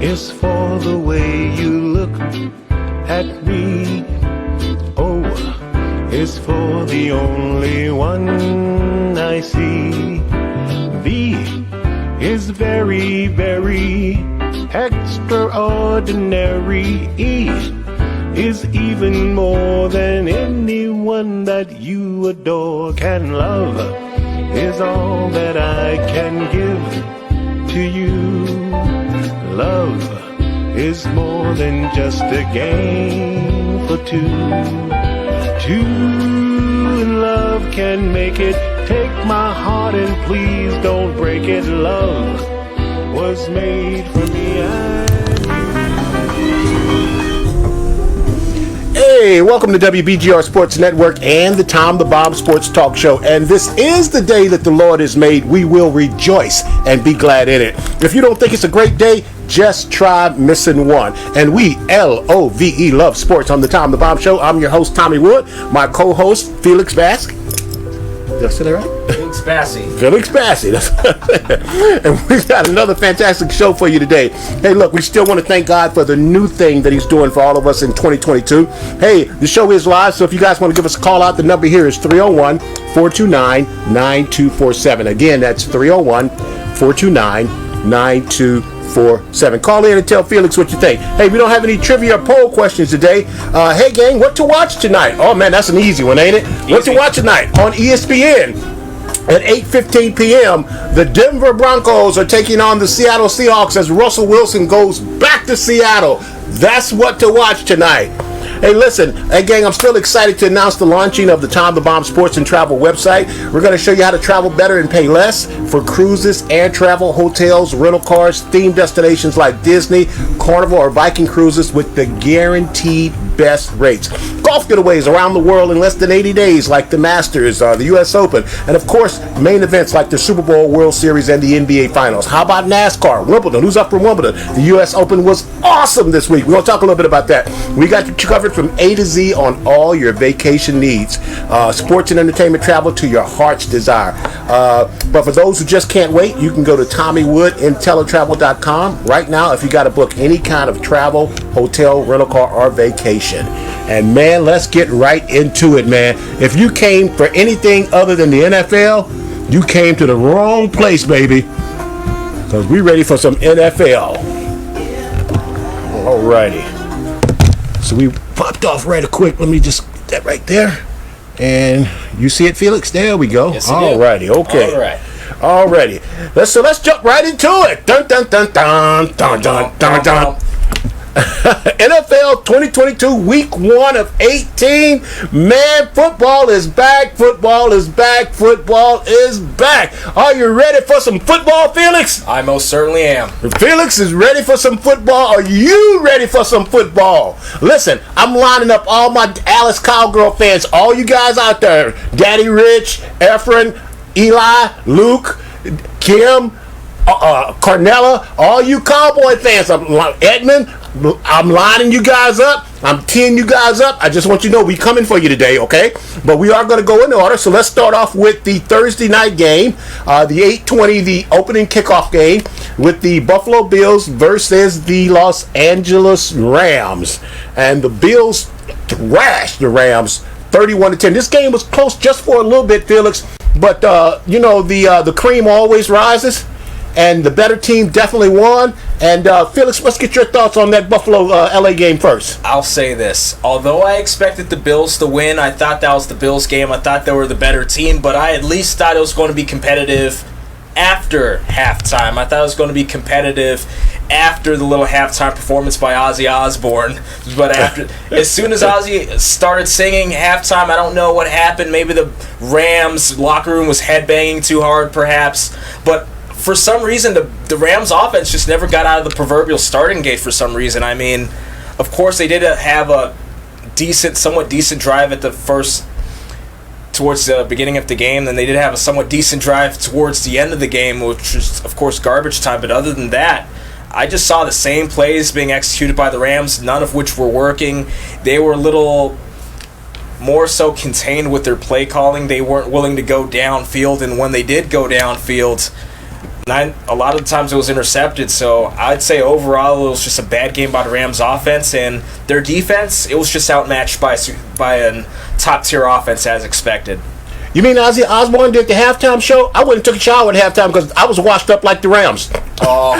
is for the way you look at me. O is for the only one I see. V is very, very extraordinary. E is even more than anyone that you adore can love. Is all that I can give to you. Love is more than just a game for two. Two in love can make it. Take my heart and please don't break it. Love was made for me and you. Hey, welcome to WBGR Sports Network and the Tom the Bomb Sports Talk Show. And this is the day that the Lord has made. We will rejoice and be glad in it. If you don't think it's a great day, just try missing one. And we, L-O-V-E, love sports on the Tom the Bomb Show. I'm your host, Tommy Wood. My co-host, Felix Bask. Did I say that right? Felix Bassi. Felix Bassi. And we've got another fantastic show for you today. Hey, look, we still want to thank God for the new thing that he's doing for all of us in 2022. Hey, the show is live, so if you guys want to give us a call out, the number here is 301-429-9247. Again, that's 301-429-9247. Call in and tell Felix what you think. Hey, we don't have any trivia or poll questions today. Hey, gang, what to watch tonight? Oh, man, that's an easy one, ain't it? Easy. What to watch tonight on ESPN? At 8:15 p.m., the Denver Broncos are taking on the Seattle Seahawks as Russell Wilson goes back to Seattle. That's what to watch tonight. Hey, listen, hey, gang, I'm still excited to announce the launching of the Tom the Bomb Sports and Travel website. We're going to show you how to travel better and pay less for cruises, air travel, hotels, rental cars, themed destinations like Disney, Carnival, or Viking cruises with the guaranteed best rates. Golf getaways around the world in less than 80 days like the Masters, the U.S. Open, and of course, main events like the Super Bowl, World Series, and the NBA Finals. How about NASCAR, Wimbledon? Who's up for Wimbledon? The U.S. Open was awesome this week. We're going to talk a little bit about that. We got you covered from A to Z on all your vacation needs. Sports and entertainment travel to your heart's desire. But for those who just can't wait, you can go to TommyWoodIntellitravel.com right now if you got to book any kind of travel, hotel, rental car, or vacation. And man, let's get right into it, man. If you came for anything other than the NFL, you came to the wrong place, baby. Because we're ready for some NFL. Alrighty. So we popped off right quick. Let me just get that right there. And you see it, Felix? There we go. Yes, alrighty, okay. Alright. Alrighty. Let's jump right into it. Dun dun dun dun dun dun dun dun. NFL 2022 week 1 of 18. Man, football is back. Football is back. Football is back. Are you ready for some football, Felix? I most certainly am. Felix is ready for some football. Are you ready for some football? Listen, I'm lining up all my Alice Cowgirl fans, all you guys out there, Daddy Rich, Efren, Eli, Luke, Kim, Carnella, all you Cowboy fans, Edmund, I'm lining you guys up. I'm teeing you guys up. I just want you to know we coming for you today, okay? But we are going to go in order. So let's start off with the Thursday night game, the 8:20, the opening kickoff game with the Buffalo Bills versus the Los Angeles Rams. And the Bills thrashed the Rams 31-10. This game was close just for a little bit, Felix. But, the cream always rises. And the better team definitely won. And Felix, let's get your thoughts on that Buffalo-LA game first. I'll say this. Although I expected the Bills to win, I thought that was the Bills game. I thought they were the better team, but I at least thought it was going to be competitive after halftime. I thought it was going to be competitive after the little halftime performance by Ozzy Osbourne. But as soon as Ozzy started singing halftime, I don't know what happened. Maybe the Rams locker room was headbanging too hard, perhaps. But for some reason, the Rams offense just never got out of the proverbial starting gate for some reason. I mean, of course, they did have a somewhat decent drive at the towards the beginning of the game. Then they did have a somewhat decent drive towards the end of the game, which was, of course, garbage time. But other than that, I just saw the same plays being executed by the Rams, none of which were working. They were a little more so contained with their play calling. They weren't willing to go downfield, and when they did go downfield, A lot of the times it was intercepted, so I'd say overall it was just a bad game by the Rams offense, and their defense, it was just outmatched by a top-tier offense as expected. You mean Ozzy Osbourne did the halftime show? I went and took a shower at halftime because I was washed up like the Rams. Oh.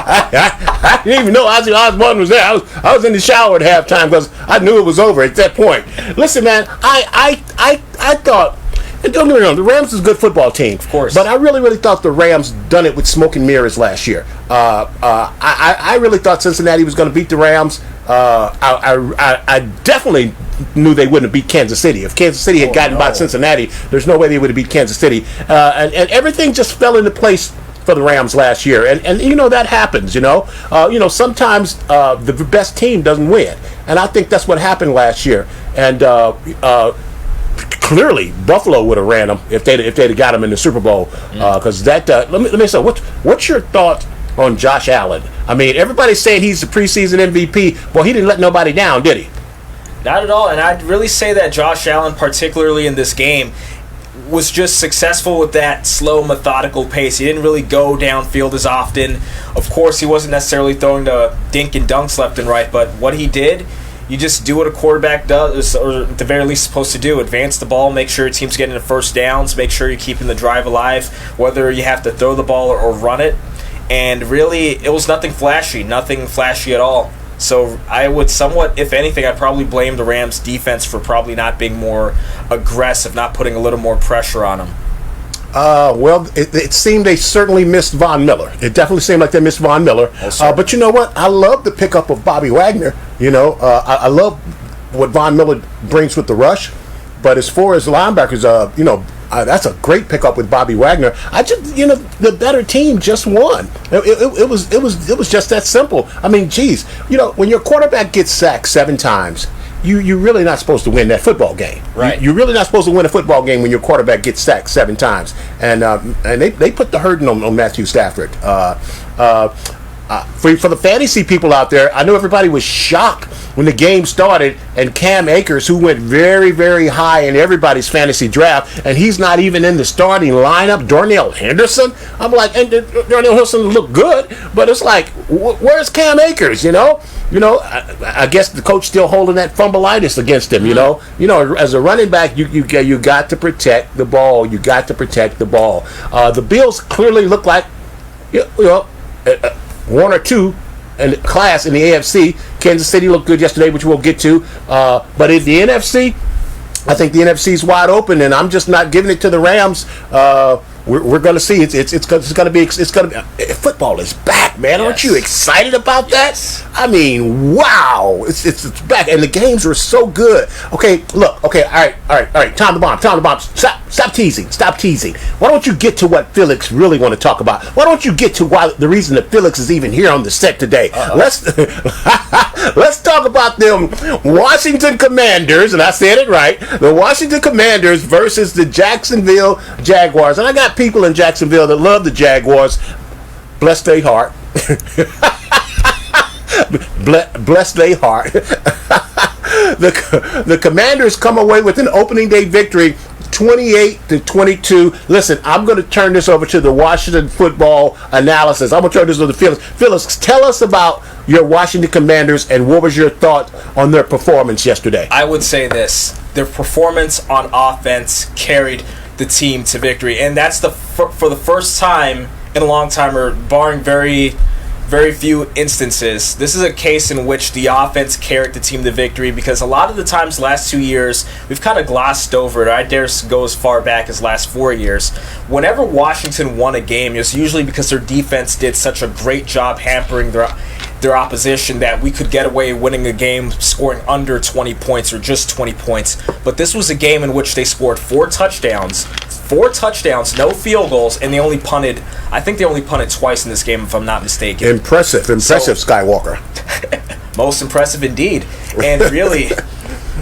I didn't even know Ozzy Osbourne was there. I was in the shower at halftime because I knew it was over at that point. Listen, man, I thought, and don't get me wrong, the Rams is a good football team, of course, but I really thought the Rams done it with smoke and mirrors last year. I really thought Cincinnati was going to beat the Rams. I definitely knew they wouldn't have beat Kansas City. If Kansas City had gotten by Cincinnati, there's no way they would have beat Kansas City. And everything just fell into place for the Rams last year, and you know that happens. Sometimes the best team doesn't win, and I think that's what happened last year. And clearly, Buffalo would have ran them if they'd have got them in the Super Bowl. Because let me say, what's your thought on Josh Allen? I mean, everybody's saying he's the preseason MVP. Well, he didn't let nobody down, did he? Not at all, and I'd really say that Josh Allen, particularly in this game, was just successful with that slow, methodical pace. He didn't really go downfield as often. Of course, he wasn't necessarily throwing the dink and dunks left and right, but what he did, you just do what a quarterback does, or at the very least supposed to do. Advance the ball, make sure your team's getting the first downs, make sure you're keeping the drive alive, whether you have to throw the ball or run it. And really, it was nothing flashy at all. So I would somewhat, if anything, I'd probably blame the Rams' defense for probably not being more aggressive, not putting a little more pressure on them. Well, it seemed they certainly missed Von Miller. It definitely seemed like they missed Von Miller. But you know what? I love the pickup of Bobby Wagner. I love what Von Miller brings with the rush. But as far as linebackers, that's a great pickup with Bobby Wagner. The better team just won. It was just that simple. I mean, geez, when your quarterback gets sacked 7 times, you're really not supposed to win that football game. Right. You're really not supposed to win a football game when your quarterback gets sacked 7 times. And they put the hurting on Matthew Stafford. For the fantasy people out there, I know everybody was shocked when the game started and Cam Akers, who went very, very high in everybody's fantasy draft, and he's not even in the starting lineup. Darnell Henderson, I'm like, and Darnell Henderson looked good, but it's like, where's Cam Akers? I guess the coach still holding that fumbleitis against him. As a running back, you got to protect the ball. You got to protect the ball. The Bills clearly look like, one or two in class in the AFC. Kansas City looked good yesterday, which we'll get to. But in the NFC, I think the NFC is wide open, and I'm just not giving it to the Rams. We're going to see. It's going to be. Football is back, man. Yes. Aren't you excited about that? I mean, wow! It's back, and the games were so good. Okay, look. Okay, all right. Time the bomb. Stop teasing. Why don't you get to what Felix really want to talk about? Why don't you get to the reason that Felix is even here on the set today? Let's talk about them Washington Commanders, and I said it right. The Washington Commanders versus the Jacksonville Jaguars, and I got people in Jacksonville that love the Jaguars. Bless their heart. Bless their heart. The Commanders come away with an opening day victory, 28-22. Listen, I'm going to turn this over to the Washington football analysis. I'm going to turn this over to Felix. Felix, tell us about your Washington Commanders and what was your thought on their performance yesterday? I would say this. Their performance on offense carried the team to victory, and that's for the first time in a long time, or barring very, very few instances, this is a case in which the offense carried the team to victory, because a lot of the times last 2 years, we've kind of glossed over it. I dare go as far back as last 4 years. Whenever Washington won a game, it was usually because their defense did such a great job hampering their opposition that we could get away winning a game scoring under 20 points or just 20 points. But this was a game in which they scored 4 touchdowns, no field goals, and they only punted. I think they only punted twice in this game, if I'm not mistaken. Impressive, Skywalker. Most impressive indeed. And really,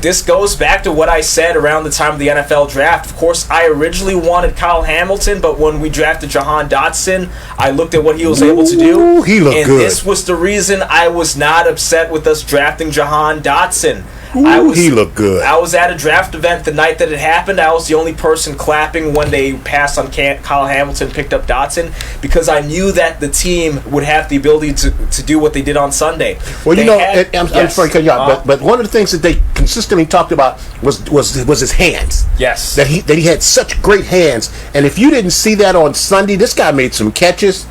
this goes back to what I said around the time of the NFL draft. Of course, I originally wanted Kyle Hamilton, but when we drafted Jahan Dotson, I looked at what he was able to do. Ooh, he looked and good. This was the reason I was not upset with us drafting Jahan Dotson. Ooh, he looked good. I was at a draft event the night that it happened. I was the only person clapping when they passed on Kyle Hamilton, picked up Dotson, because I knew that the team would have the ability to do what they did on Sunday. Well, I'm sorry to cut you off, but one of the things that they consistently talked about was his hands. Yes. That he had such great hands, and if you didn't see that on Sunday, this guy made some catches.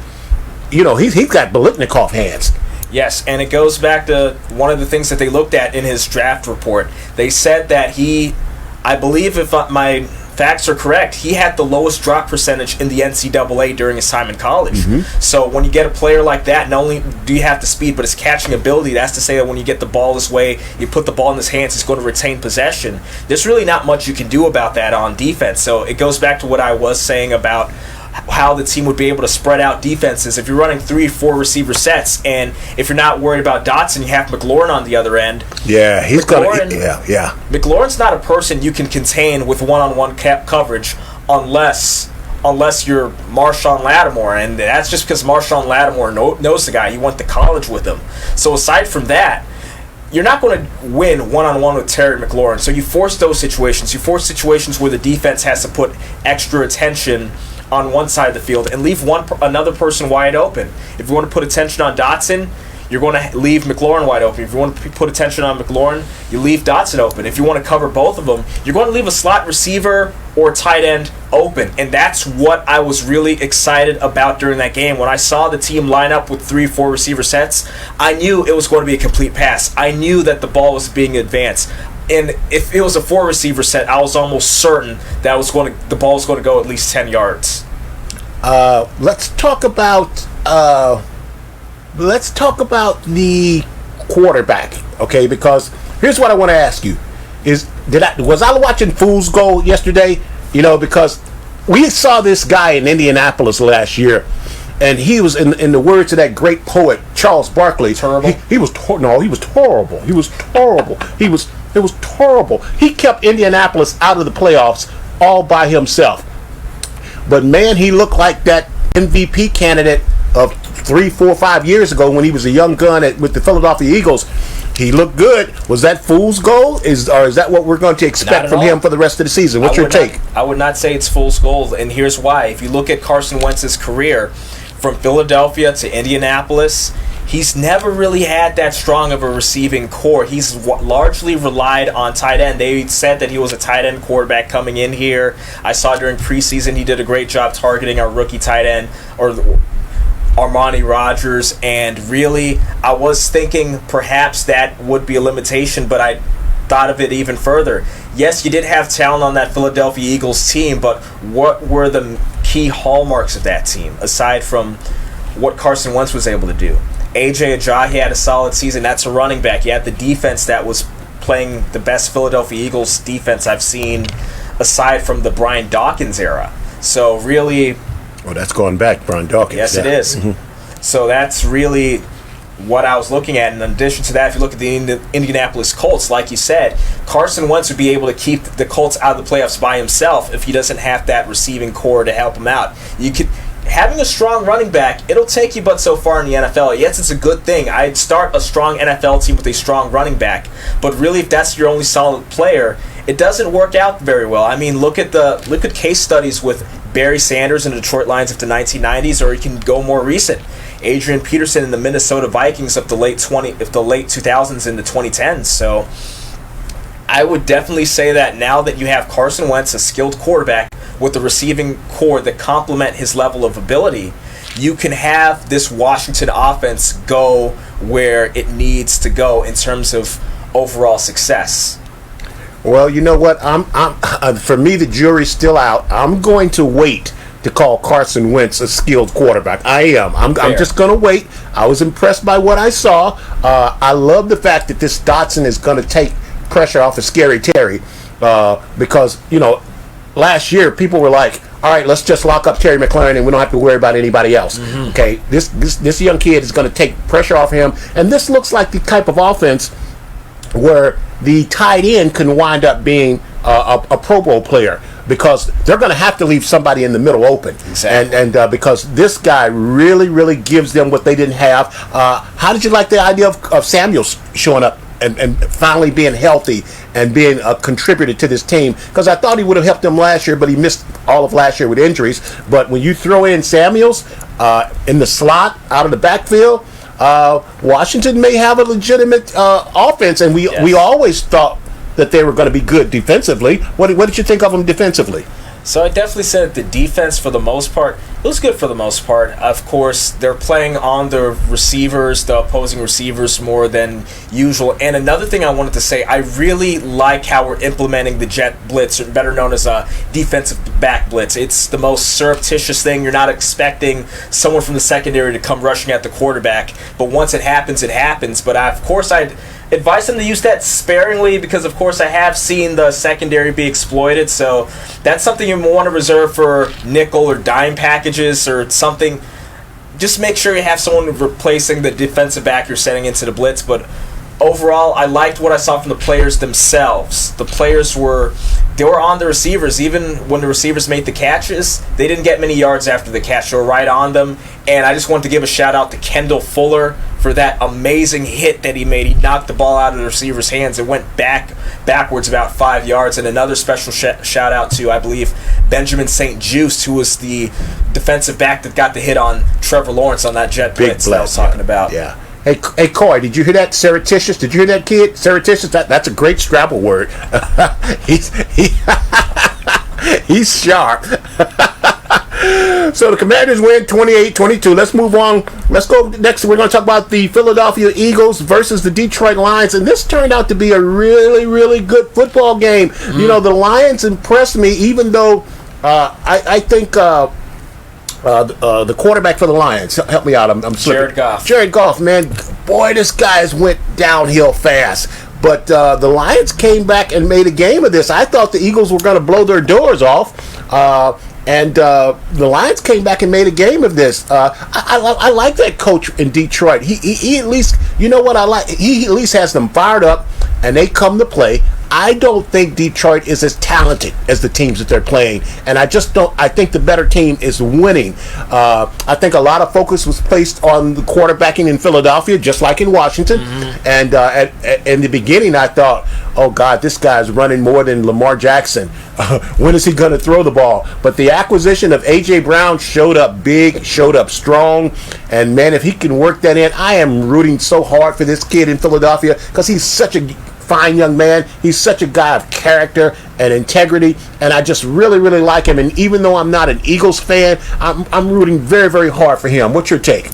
You know, he's got Biletnikoff hands. Yes, and it goes back to one of the things that they looked at in his draft report. They said that I believe if my facts are correct, he had the lowest drop percentage in the NCAA during his time in college. Mm-hmm. So when you get a player like that, not only do you have the speed, but his catching ability, that's to say that when you get the ball this way, you put the ball in his hands, he's going to retain possession. There's really not much you can do about that on defense. So it goes back to what I was saying about how the team would be able to spread out defenses. If you're running 3-4 receiver sets, and if you're not worried about Dotson, you have McLaurin on the other end. Yeah, McLaurin's not a person you can contain with one-on-one coverage unless you're Marshawn Lattimore, and that's just because Marshawn Lattimore knows the guy. He went to college with him. So aside from that, you're not going to win one-on-one with Terry McLaurin. So you force those situations. You force situations where the defense has to put extra attention on one side of the field and leave another person wide open. If you want to put attention on Dotson, you're going to leave McLaurin wide open. If you want to put attention on McLaurin, you leave Dotson open. If you want to cover both of them, you're going to leave a slot receiver or tight end open. And that's what I was really excited about during that game. When I saw the team line up with 3-4 receiver sets, I knew it was going to be a complete pass. I knew that the ball was being advanced. And if it was a 4 receiver set, I was almost certain that the ball was going to go at least 10 yards. Let's talk about the quarterback, okay? Because here's what I want to ask you: was I watching Fool's Gold yesterday? You know, because we saw this guy in Indianapolis last year, and he was, in the words of that great poet Charles Barkley, terrible. He was horrible. It was horrible. He kept Indianapolis out of the playoffs all by himself. But man, he looked like that MVP candidate of 3, 4, 5 years ago when he was a young gun with the Philadelphia Eagles. He looked good. Was that fool's gold? Or is that what we're going to expect from him for the rest of the season? What's your take? I would not say it's fool's gold, and here's why. If you look at Carson Wentz's career, from Philadelphia to Indianapolis, he's never really had that strong of a receiving core. He's largely relied on tight end. They said that he was a tight end quarterback coming in here. I saw during preseason he did a great job targeting our rookie tight end, or Armani Rogers, and really I was thinking perhaps that would be a limitation, but I thought of it even further. Yes, you did have talent on that Philadelphia Eagles team, but what were the key hallmarks of that team aside from what Carson Wentz was able to do? A.J. Ajayi had a solid season. That's a running back. You had the defense that was playing the best Philadelphia Eagles defense I've seen aside from the Brian Dawkins era. So really... Well, that's going back, Brian Dawkins. Yes, it is. Mm-hmm. So that's really what I was looking at. And in addition to that, if you look at the Indianapolis Colts, like you said, Carson Wentz would be able to keep the Colts out of the playoffs by himself if he doesn't have that receiving core to help him out. Having a strong running back, it'll take you but so far in the NFL. Yes, it's a good thing. I'd start a strong NFL team with a strong running back. But really, if that's your only solid player, it doesn't work out very well. I mean, look at case studies with Barry Sanders and the Detroit Lions of the 1990s, or you can go more recent. Adrian Peterson and the Minnesota Vikings of the late 2000s and the 2010s. So I would definitely say that now that you have Carson Wentz, a skilled quarterback, with a receiving core that complement his level of ability, you can have this Washington offense go where it needs to go in terms of overall success. Well, you know what? For me, the jury's still out. I'm going to wait to call Carson Wentz a skilled quarterback. I am. I'm just going to wait. I was impressed by what I saw. I love the fact that this Dotson is going to take pressure off of Scary Terry because, you know, last year people were like, all right, let's just lock up Terry McLaurin and we don't have to worry about anybody else. Mm-hmm. Okay, this young kid is going to take pressure off him, and this looks like the type of offense where the tight end can wind up being a Pro Bowl player, because they're going to have to leave somebody in the middle open. Exactly. And because this guy really gives them what they didn't have. How did you like the idea of Samuels showing up and finally being healthy and being a contributor to this team? Because I thought he would have helped them last year, but he missed all of last year with injuries. But when you throw in Samuels in the slot out of the backfield, Washington may have a legitimate offense, and we always thought that they were going to be good defensively. What did you think of them defensively? So I definitely said that the defense, for the most part, it was good for the most part. Of course, they're playing on the receivers, the opposing receivers, more than usual. And another thing I wanted to say, I really like how we're implementing the jet blitz, better known as a defensive back blitz. It's the most surreptitious thing. You're not expecting someone from the secondary to come rushing at the quarterback, but once it happens, it happens. But I'd advise them to use that sparingly, because of course I have seen the secondary be exploited, so that's something you want to reserve for nickel or dime packages or something. Just make sure you have someone replacing the defensive back you're sending into the blitz. But overall, I liked what I saw from the players themselves. The players were on the receivers. Even when the receivers made the catches, they didn't get many yards after the catch. They were right on them. And I just wanted to give a shout out to Kendall Fuller for that amazing hit that he made. He knocked the ball out of the receiver's hands and went backwards about 5 yards. And another special shout out to, I believe, Benjamin St. Juste, who was the defensive back that got the hit on Trevor Lawrence on that jet blitz that I was talking about. Yeah. Hey, Coy, did you hear that? Surreptitious? Did you hear that, kid? Surreptitious? That's a great Scrabble word. He's sharp. So the Commanders win 28-22. Let's move on. Let's go next. We're going to talk about the Philadelphia Eagles versus the Detroit Lions. And this turned out to be a really good football game. You know, the Lions impressed me, even though I think the quarterback for the Lions, help me out, I'm slipping. Jared Goff, man. Boy, this guy's went downhill fast. But the Lions came back and made a game of this. I thought the Eagles were going to blow their doors off. And the Lions came back and made a game of this. I like that coach in Detroit. He at least, you know what I like? He at least has them fired up, and they come to play. I don't think Detroit is as talented as the teams that they're playing, and I think the better team is winning. I think a lot of focus was placed on the quarterbacking in Philadelphia, just like in Washington. And in the beginning, I thought, oh God, this guy's running more than Lamar Jackson. When is he going to throw the ball? But the acquisition of A.J. Brown showed up big, showed up strong, and man, if he can work that in, I am rooting so hard for this kid in Philadelphia, because he's such a fine young man. He's such a guy of character and integrity, and I just really like him. And even though I'm not an Eagles fan, I'm rooting very hard for him. What's your take?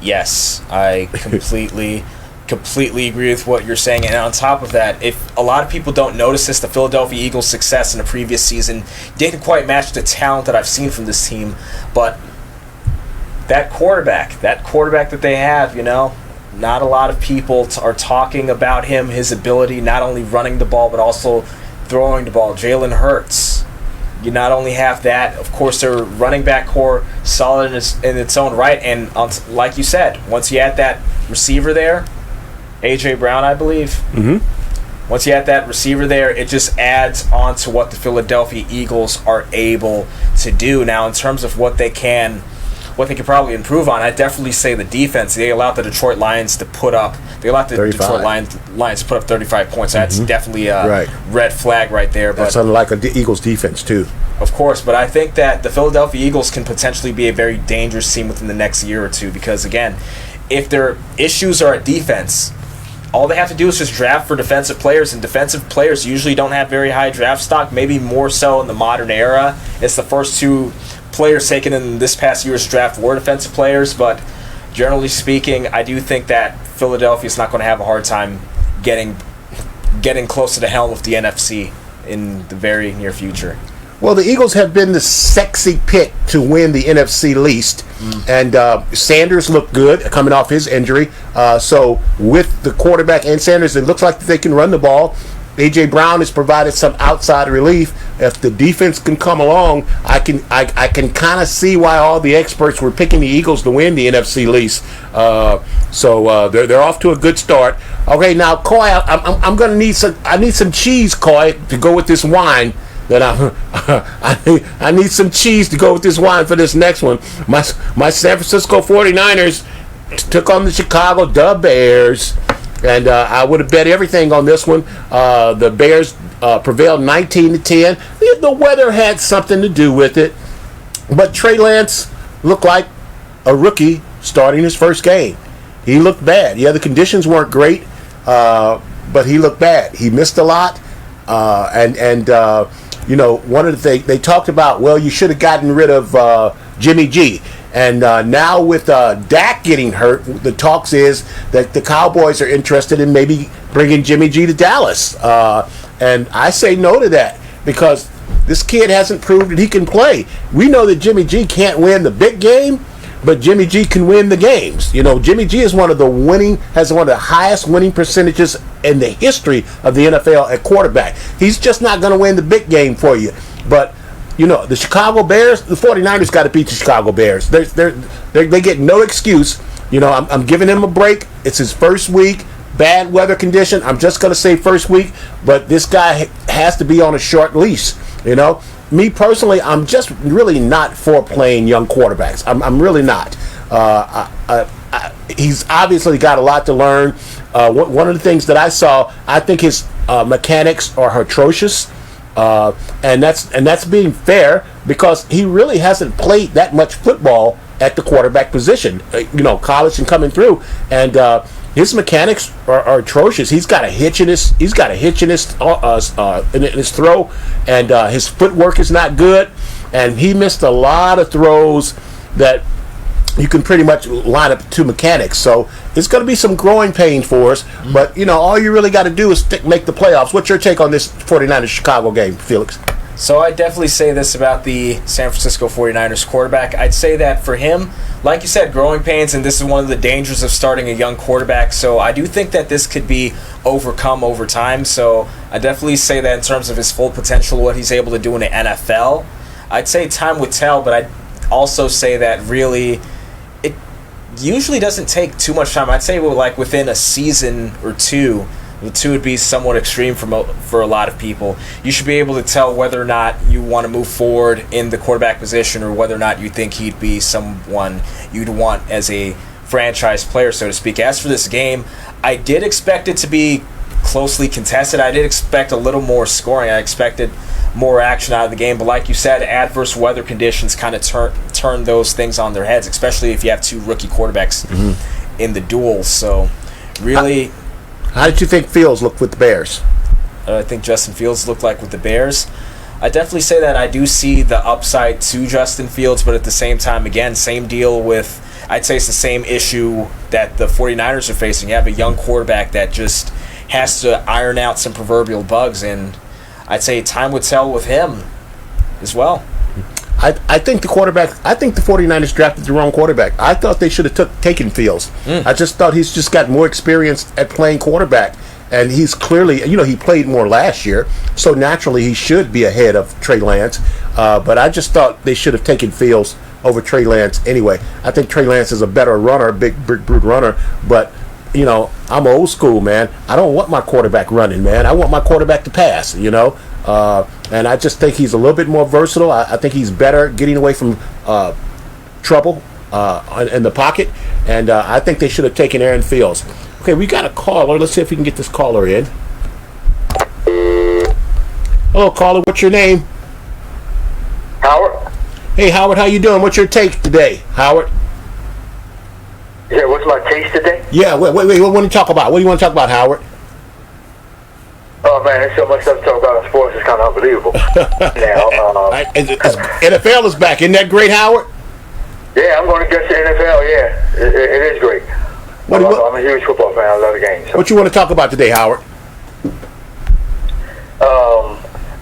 Yes, I completely agree with what you're saying. And on top of that, if a lot of people don't notice this, the Philadelphia Eagles' success in the previous season didn't quite match the talent that I've seen from this team. But that quarterback that they have, you know, not a lot of people are talking about him, his ability, not only running the ball, but also throwing the ball. Jalen Hurts. You not only have that, of course, their running back core solid in its own right. And like you said, once you add that receiver there, A.J. Brown, I believe. Once you add that receiver there, it just adds on to what the Philadelphia Eagles are able to do. Now, in terms of what they can probably improve on, I definitely say the defense. They allowed the Detroit Lions to put up 35. Detroit Lions to put up 35 points. That's definitely a red flag right there. That's unlike the Eagles defense too. Of course, but I think that the Philadelphia Eagles can potentially be a very dangerous team within the next year or two, because again, if their issues are at defense, all they have to do is just draft for defensive players, and defensive players usually don't have very high draft stock, maybe more so in the modern era. It's the first two players taken in this past year's draft were defensive players, but generally speaking, I do think that Philadelphia is not going to have a hard time getting close to the helm of the NFC in the very near future. Well, the Eagles have been the sexy pick to win the NFC least, and Sanders looked good coming off his injury. So with the quarterback and Sanders, it looks like they can run the ball. A.J. Brown has provided some outside relief. If the defense can come along, I can kind of see why all the experts were picking the Eagles to win the NFC East. So they're off to a good start. Okay, now Coy, I'm gonna need some cheese, Coy, to go with this wine. That I need some cheese to go with this wine for this next one. My San Francisco 49ers took on the Chicago Bears. And I would have bet everything on this one. The Bears prevailed 19-10. The weather had something to do with it. But Trey Lance looked like a rookie starting his first game. He looked bad. Yeah, the conditions weren't great, but he looked bad. He missed a lot. One of the things they talked about, well, you should have gotten rid of Jimmy G. And now with Dak getting hurt, the talks is that the Cowboys are interested in maybe bringing Jimmy G to Dallas. And I say no to that because this kid hasn't proved that he can play. We know that Jimmy G can't win the big game, but Jimmy G can win the games. You know, Jimmy G is has one of the highest winning percentages in the history of the NFL at quarterback. He's just not going to win the big game for you. But you know, the Chicago Bears, the 49ers got to beat the Chicago Bears. They get no excuse. You know, I'm giving him a break. It's his first week, bad weather condition. I'm just going to say first week, but this guy has to be on a short leash, you know. Me personally, I'm just really not for playing young quarterbacks. I'm really not. He's obviously got a lot to learn. One of the things that I saw, I think his mechanics are atrocious. And that's being fair because he really hasn't played that much football at the quarterback position, college and coming through, and his mechanics are atrocious. He's got a hitch in his throw, and his footwork is not good, and he missed a lot of throws that you can pretty much line up two mechanics. So it's going to be some growing pains for us. But, all you really got to do is make the playoffs. What's your take on this 49ers Chicago game, Felix? So I definitely say this about the San Francisco 49ers quarterback. I'd say that for him, like you said, growing pains, and this is one of the dangers of starting a young quarterback. So I do think that this could be overcome over time. So I definitely say that in terms of his full potential, what he's able to do in the NFL. I'd say time would tell, but I'd also say that really usually doesn't take too much time. I'd say within a season or two. The two would be somewhat extreme for a lot of people. You should be able to tell whether or not you want to move forward in the quarterback position or whether or not you think he'd be someone you'd want as a franchise player, so to speak. As for this game, I did expect it to be closely contested. I did expect a little more scoring. I expected more action out of the game, but like you said, adverse weather conditions kind of turn those things on their heads, especially if you have two rookie quarterbacks in the duel. So really, how did you think Fields looked with the Bears? I think Justin Fields looked like with the Bears. I definitely say that I do see the upside to Justin Fields, but at the same time, again, same deal with, I'd say it's the same issue that the 49ers are facing. You have a young quarterback that just has to iron out some proverbial bugs, and I'd say time would tell with him as well. I think the 49ers drafted the wrong quarterback. I thought they should have taken Fields. I just thought he's just got more experience at playing quarterback, and he's clearly, he played more last year, so naturally he should be ahead of Trey Lance. But I just thought they should have taken Fields over Trey Lance anyway. I think Trey Lance is a better runner, big brute runner, but I'm old school, man. I don't want my quarterback running, man. I want my quarterback to pass, and I just think he's a little bit more versatile. I think he's better getting away from trouble in the pocket, and I think they should have taken Aaron Fields. Okay, we got a caller. Let's see if we can get this caller in. Hello, caller. What's your name? Howard. Hey, Howard. How you doing? What's your take today, Howard? Yeah, what's my case today? Yeah, wait. What do you want to talk about? What do you want to talk about, Howard? Oh, man, there's so much stuff to talk about in sports. It's kind of unbelievable. NFL is back. Isn't that great, Howard? Yeah, I'm going to guess the NFL, yeah. It is great. I'm a huge football fan. I love the game. So. What you want to talk about today, Howard?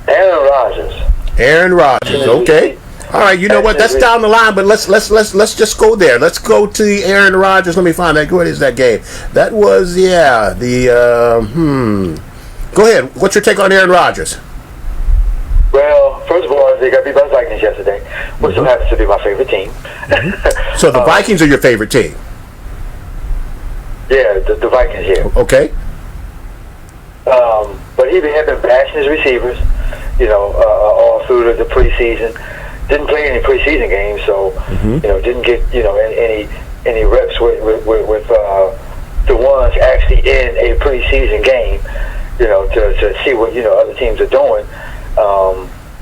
Aaron Rodgers. Aaron Rodgers, okay. All right, you know what? That's down the line, but let's just go there. Let's go to the Aaron Rodgers. Let me find that. What is that game? That was Go ahead. What's your take on Aaron Rodgers? Well, first of all, they got beat by the Vikings yesterday, which happens to be my favorite team. So the Vikings are your favorite team? Yeah, the Vikings, yeah. Okay. But he had been bashing his receivers, all through the preseason. Didn't play any preseason games, so didn't get any reps with the ones actually in a preseason game, to see what other teams are doing.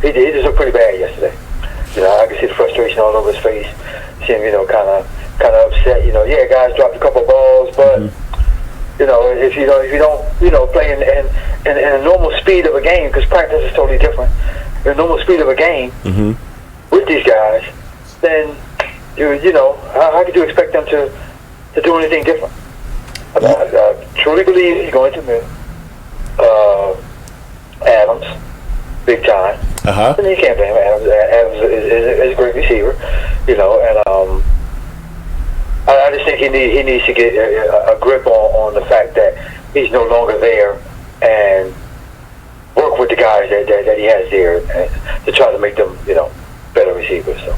He just looked pretty bad yesterday. I could see the frustration all over his face. See him, kind of upset. Yeah, guys dropped a couple balls, but if you don't play in a normal speed of a game, because practice is totally different. The normal speed of a game with these guys, then how could you expect them to do anything different? I truly believe he's going to miss Adams big time. And you can't blame Adams. Adams is a great receiver, and I just think he needs to get a grip on the fact that he's no longer there and work with the guys that he has there to try to make them, better receivers. So.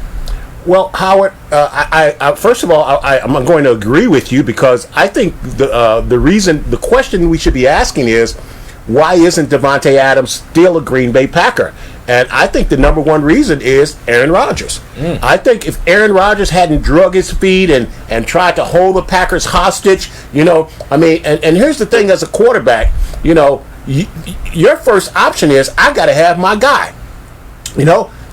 Well, Howard, I first of all, I'm going to agree with you, because I think the question we should be asking is, why isn't Davante Adams still a Green Bay Packer? And I think the number one reason is Aaron Rodgers. I think if Aaron Rodgers hadn't drug his feet and tried to hold the Packers hostage, and here's the thing, as a quarterback, your first option is, I got to have my guy.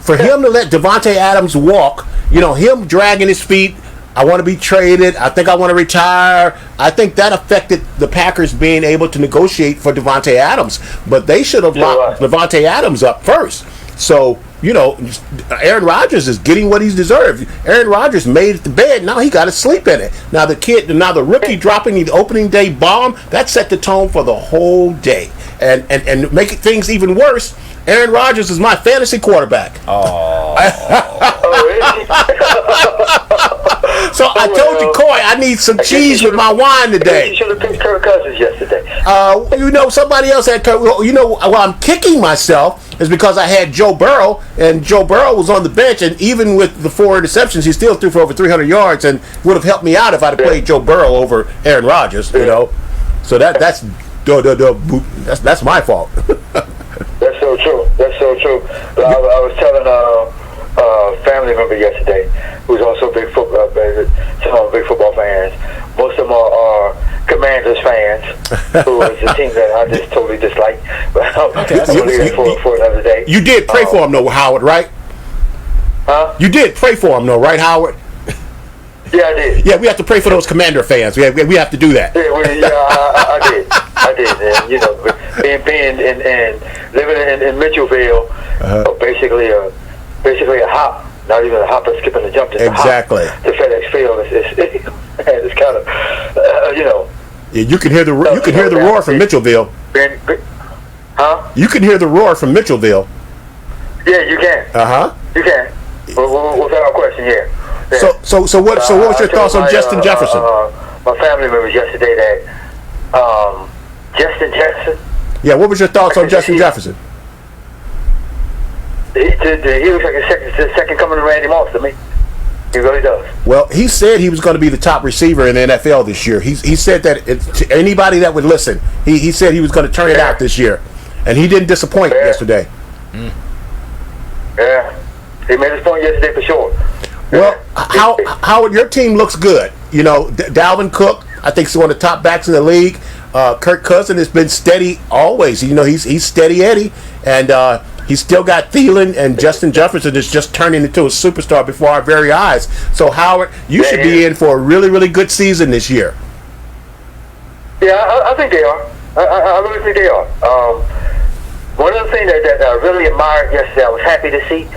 For him to let Davante Adams walk, him dragging his feet, I want to be traded, I think I want to retire, I think that affected the Packers being able to negotiate for Davante Adams. But they should have locked Davante Adams up first. So, Aaron Rodgers is getting what he's deserved. Aaron Rodgers made it to bed, now he got to sleep in it. Now the rookie dropping the opening day bomb, that set the tone for the whole day. And make things even worse, Aaron Rodgers is my fantasy quarterback. So I told you, Coy, I need some cheese with my wine today. You should have picked Kirk Cousins yesterday. Somebody else had Kirk. Why I'm kicking myself is because I had Joe Burrow, and Joe Burrow was on the bench, and even with the 4 interceptions, he still threw for over 300 yards, and would have helped me out if I'd have played Joe Burrow over Aaron Rodgers. So that's my fault. That's so true. That's so true. But I was telling a family member yesterday, who's also a big football, some big football fans. Most of them are Commanders fans, who is a team that I just totally dislike. But I'm leaving for another day. You did pray for him, though, Howard, right? Huh? You did pray for him, though, right, Howard? Yeah, I did. Yeah, we have to pray for those Commander fans. We have to do that. Yeah, I did. And being and living in Mitchellville, basically a hop, not even a hop, but skipping a jump. Exactly. The FedEx Field it's kind of Yeah, you can hear the roar from Mitchellville. Huh? You can hear the roar from Mitchellville. Yeah, you can. You can. Without question, yeah. So what was your thoughts on Justin Jefferson? My family members yesterday that Justin Jefferson. Yeah, what was your thoughts on Justin Jefferson? He looks like the second coming of Randy Moss to me. He really does. Well, he said he was going to be the top receiver in the NFL this year. He said that to anybody that would listen, he said he was going to turn it out this year, and he didn't disappoint yesterday. Yeah, he made his point yesterday for sure. Well, Howard, your team looks good. Dalvin Cook, I think, is one of the top backs in the league. Kirk Cousins has been steady always. He's steady Eddie, and he's still got Thielen, and Justin Jefferson is just turning into a superstar before our very eyes. So, Howard, you should be in for a really, really good season this year. Yeah, I think they are. I really think they are. One of the things that I really admired yesterday, I was happy to see,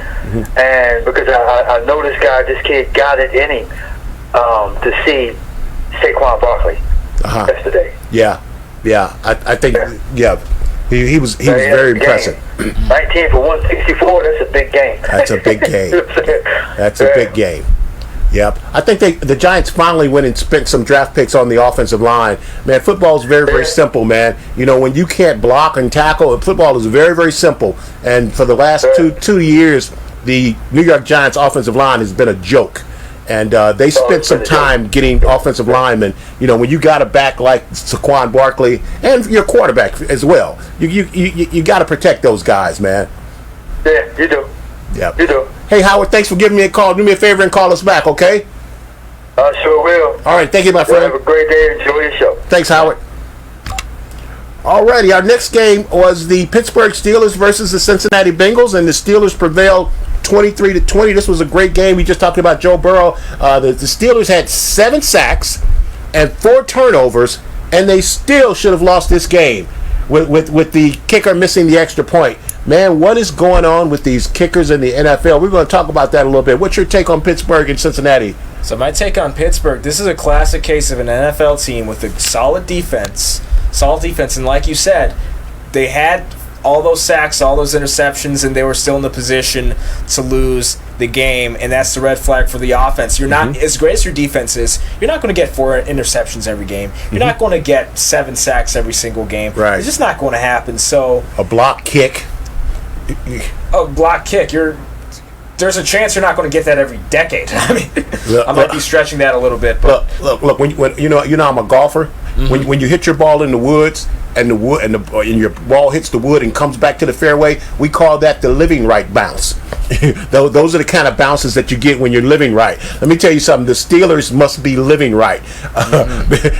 and because I know this kid got it in him to see Saquon Barkley yesterday. Yeah, I think he was very impressive. 19 for 164. That's a big game. That's a big game. That's a big game. Yep. I think the Giants finally went and spent some draft picks on the offensive line. Man, football is very, very simple, man. You know, when you can't block and tackle, football is very, very simple. And for the last two years, the New York Giants offensive line has been a joke. And they spent some time getting offensive linemen. You know, when you got a back like Saquon Barkley and your quarterback as well, you got to protect those guys, man. Yeah, you do. Yep. You do. Hey, Howard, thanks for giving me a call. Do me a favor and call us back, okay? Sure will. All right, thank you, my Well, friend. have a great day. Enjoy your show. Thanks, Howard. Alrighty, our next game was the Pittsburgh Steelers versus the Cincinnati Bengals, and the Steelers prevailed 23-20. This was a great game. We just talked about Joe Burrow. The Steelers had 7 sacks and 4 turnovers, and they still should have lost this game with the kicker missing the extra point. Man, what is going on with these kickers in the NFL? We're going to talk about that a little bit. What's your take on Pittsburgh and Cincinnati? So my take on Pittsburgh, this is a classic case of an NFL team with a solid defense, and like you said, they had all those sacks, all those interceptions, and they were still in the position to lose the game, and that's the red flag for the offense. You're not, as great as your defense is, you're not going to get 4 interceptions every game. You're not going to get 7 sacks every single game. Right. It's just not going to happen. So A block kick. a block kick, there's a chance you're not going to get that every decade. I mean, I might be stretching that a little bit, but Look. When you know I'm a golfer. When you hit your ball in the woods and your ball hits the wood and comes back to the fairway, we call that the living right bounce. Those are the kind of bounces that you get when you're living right. Let me tell you something. The Steelers must be living right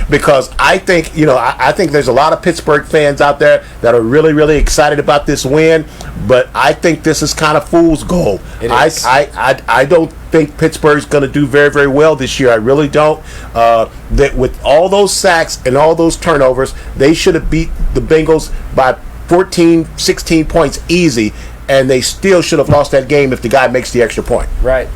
because I think I think there's a lot of Pittsburgh fans out there that are really, really excited about this win, but I think this is kind of fool's gold. It is. I don't think Pittsburgh's going to do very, very well this year. I really don't. That with all those sacks and all those turnovers, they should have beat the Bengals by 14, 16 points easy, and they still should have lost that game if the guy makes the extra point. right.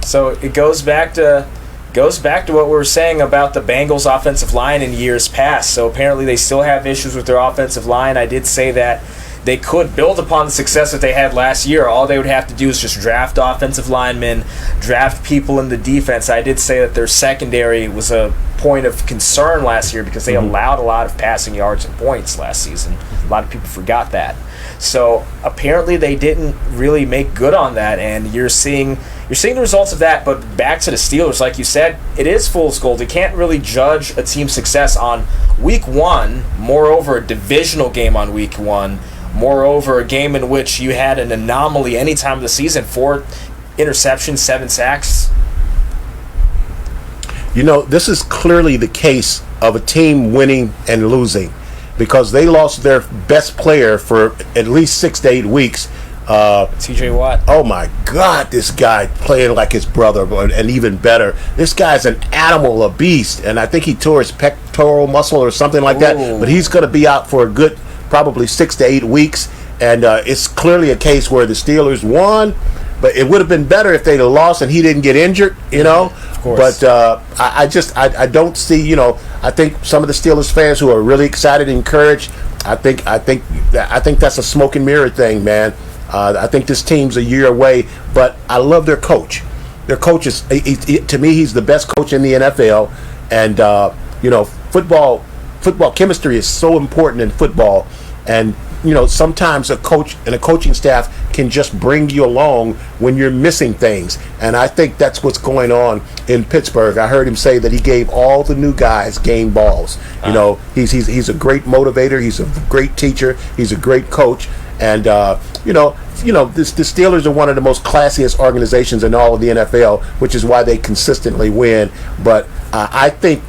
So it goes back to what we were saying about the Bengals offensive line in years past. So apparently they still have issues with their offensive line. I did say that they could build upon the success that they had last year. All they would have to do is just draft offensive linemen, draft people in the defense. I did say that their secondary was a point of concern last year because they allowed a lot of passing yards and points last season. A lot of people forgot that. So apparently they didn't really make good on that, and you're seeing the results of that. But back to the Steelers, like you said, it is fool's gold. You can't really judge a team's success on week 1. Moreover, a divisional game on week 1. Moreover, a game in which you had an anomaly any time of the season, 4 interceptions, 7 sacks. This is clearly the case of a team winning and losing because they lost their best player for at least 6 to 8 weeks. TJ Watt. Oh my God, this guy playing like his brother, and even better. This guy's an animal, a beast, and I think he tore his pectoral muscle or something like that. Ooh. But he's going to be out for a good probably 6 to 8 weeks, and it's clearly a case where the Steelers won, but it would have been better if they'd have lost and he didn't get injured, Of course. But I don't see, I think some of the Steelers fans who are really excited and encouraged, I think that's a smoke and mirror thing, man. I think this team's a year away, but I love their coach. Their coach is, to me, he's the best coach in the NFL, and football chemistry is so important in football, and sometimes a coach and a coaching staff can just bring you along when you're missing things, and I think that's what's going on in Pittsburgh. I heard him say that he gave all the new guys game balls. He's a great motivator, he's a great teacher, he's a great coach, and the Steelers are one of the most classiest organizations in all of the NFL, which is why they consistently win. But I think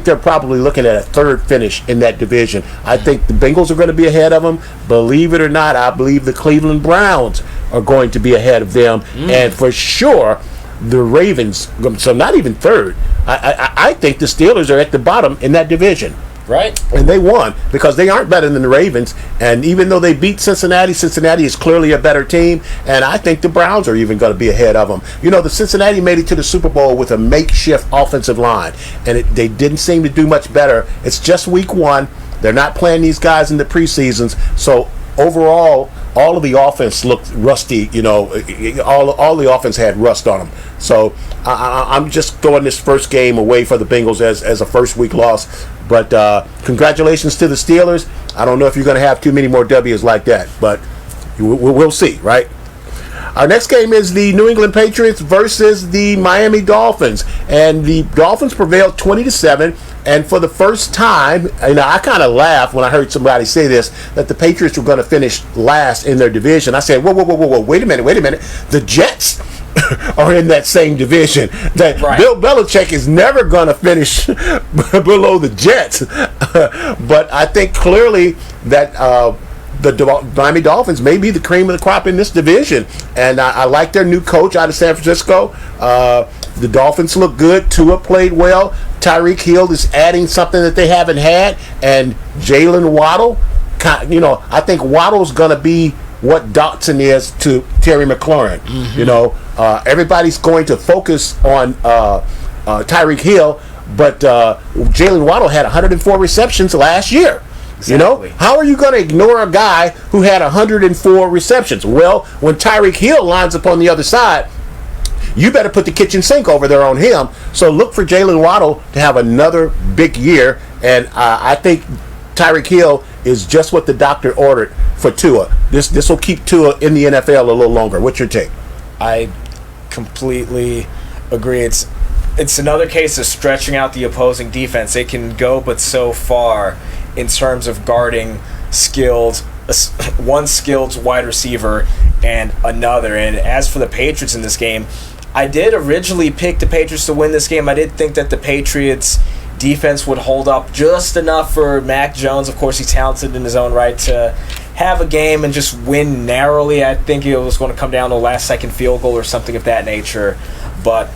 they're probably looking at a 3rd finish in that division. I think the Bengals are going to be ahead of them. Believe it or not, I believe the Cleveland Browns are going to be ahead of them. And for sure, the Ravens, so not even 3rd. I think the Steelers are at the bottom in that division. Right. And they won because they aren't better than the Ravens. And even though they beat Cincinnati is clearly a better team. And I think the Browns are even going to be ahead of them. The Cincinnati made it to the Super Bowl with a makeshift offensive line. And they didn't seem to do much better. It's just week 1. They're not playing these guys in the preseasons. So overall, all of the offense looked rusty. All the offense had rust on them. So I'm just throwing this first game away for the Bengals as a first week loss. But congratulations to the Steelers. I don't know if you're going to have too many more W's like that, but we'll see, right? Our next game is the New England Patriots versus the Miami Dolphins, and the Dolphins prevailed 20-7. And for the first time, I kind of laughed when I heard somebody say this, that the Patriots were going to finish last in their division. I said, whoa, wait a minute. The Jets are in that same division. That right. Bill Belichick is never going to finish below the Jets. But I think clearly that the Miami Dolphins may be the cream of the crop in this division. And I like their new coach out of San Francisco. The Dolphins look good. Tua played well. Tyreek Hill is adding something that they haven't had. And Jalen Waddle, I think Waddle's going to be what Dotson is to Terry McLaurin. Mm-hmm. Everybody's going to focus on Tyreek Hill, but Jalen Waddle had 104 receptions last year. Exactly. How are you going to ignore a guy who had 104 receptions? Well, when Tyreek Hill lines up on the other side, you better put the kitchen sink over there on him. So look for Jalen Waddle to have another big year. And I think Tyreek Hill is just what the doctor ordered for Tua. This will keep Tua in the NFL a little longer. What's your take? I completely agree. It's another case of stretching out the opposing defense. They can go but so far in terms of guarding one skilled wide receiver and another. And as for the Patriots in this game, I did originally pick the Patriots to win this game. I did think that the Patriots defense would hold up just enough for Mac Jones. Of course, he's talented in his own right to have a game and just win narrowly. I think it was going to come down to a last-second field goal or something of that nature. But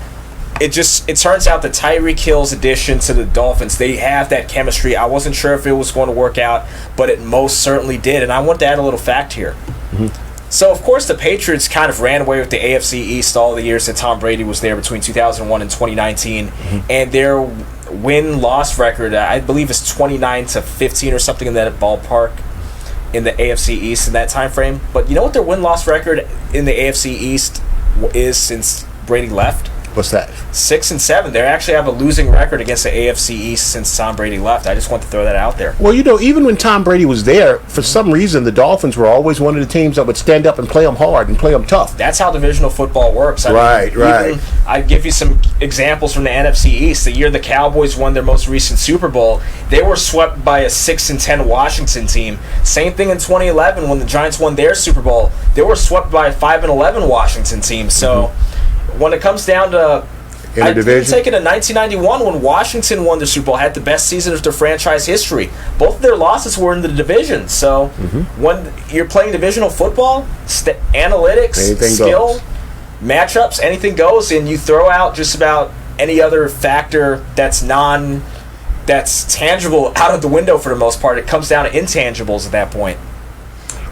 it turns out that Tyreek Hill's addition to the Dolphins, they have that chemistry. I wasn't sure if it was going to work out, but it most certainly did. And I want to add a little fact here. Mm-hmm. So, of course, the Patriots kind of ran away with the AFC East all the years that Tom Brady was there between 2001 and 2019. Mm-hmm. And their win-loss record, I believe, is 29-15 or something in that ballpark in the AFC East in that time frame. But you know what their win-loss record in the AFC East is since Brady left? What's that? 6-7. They actually have a losing record against the AFC East since Tom Brady left. I just want to throw that out there. Well, even when Tom Brady was there, for some reason, the Dolphins were always one of the teams that would stand up and play them hard and play them tough. That's how divisional football works. Right. I give you some examples from the NFC East. The year the Cowboys won their most recent Super Bowl, they were swept by a 6-10 Washington team. Same thing in 2011 when the Giants won their Super Bowl. They were swept by a 5-11 Washington team. So when it comes down to I take it in 1991 when Washington won the Super Bowl, had the best season of their franchise history. Both of their losses were in the division. So when you're playing divisional football, analytics, skill, matchups, anything goes, and you throw out just about any other factor that's tangible out of the window for the most part. It comes down to intangibles at that point.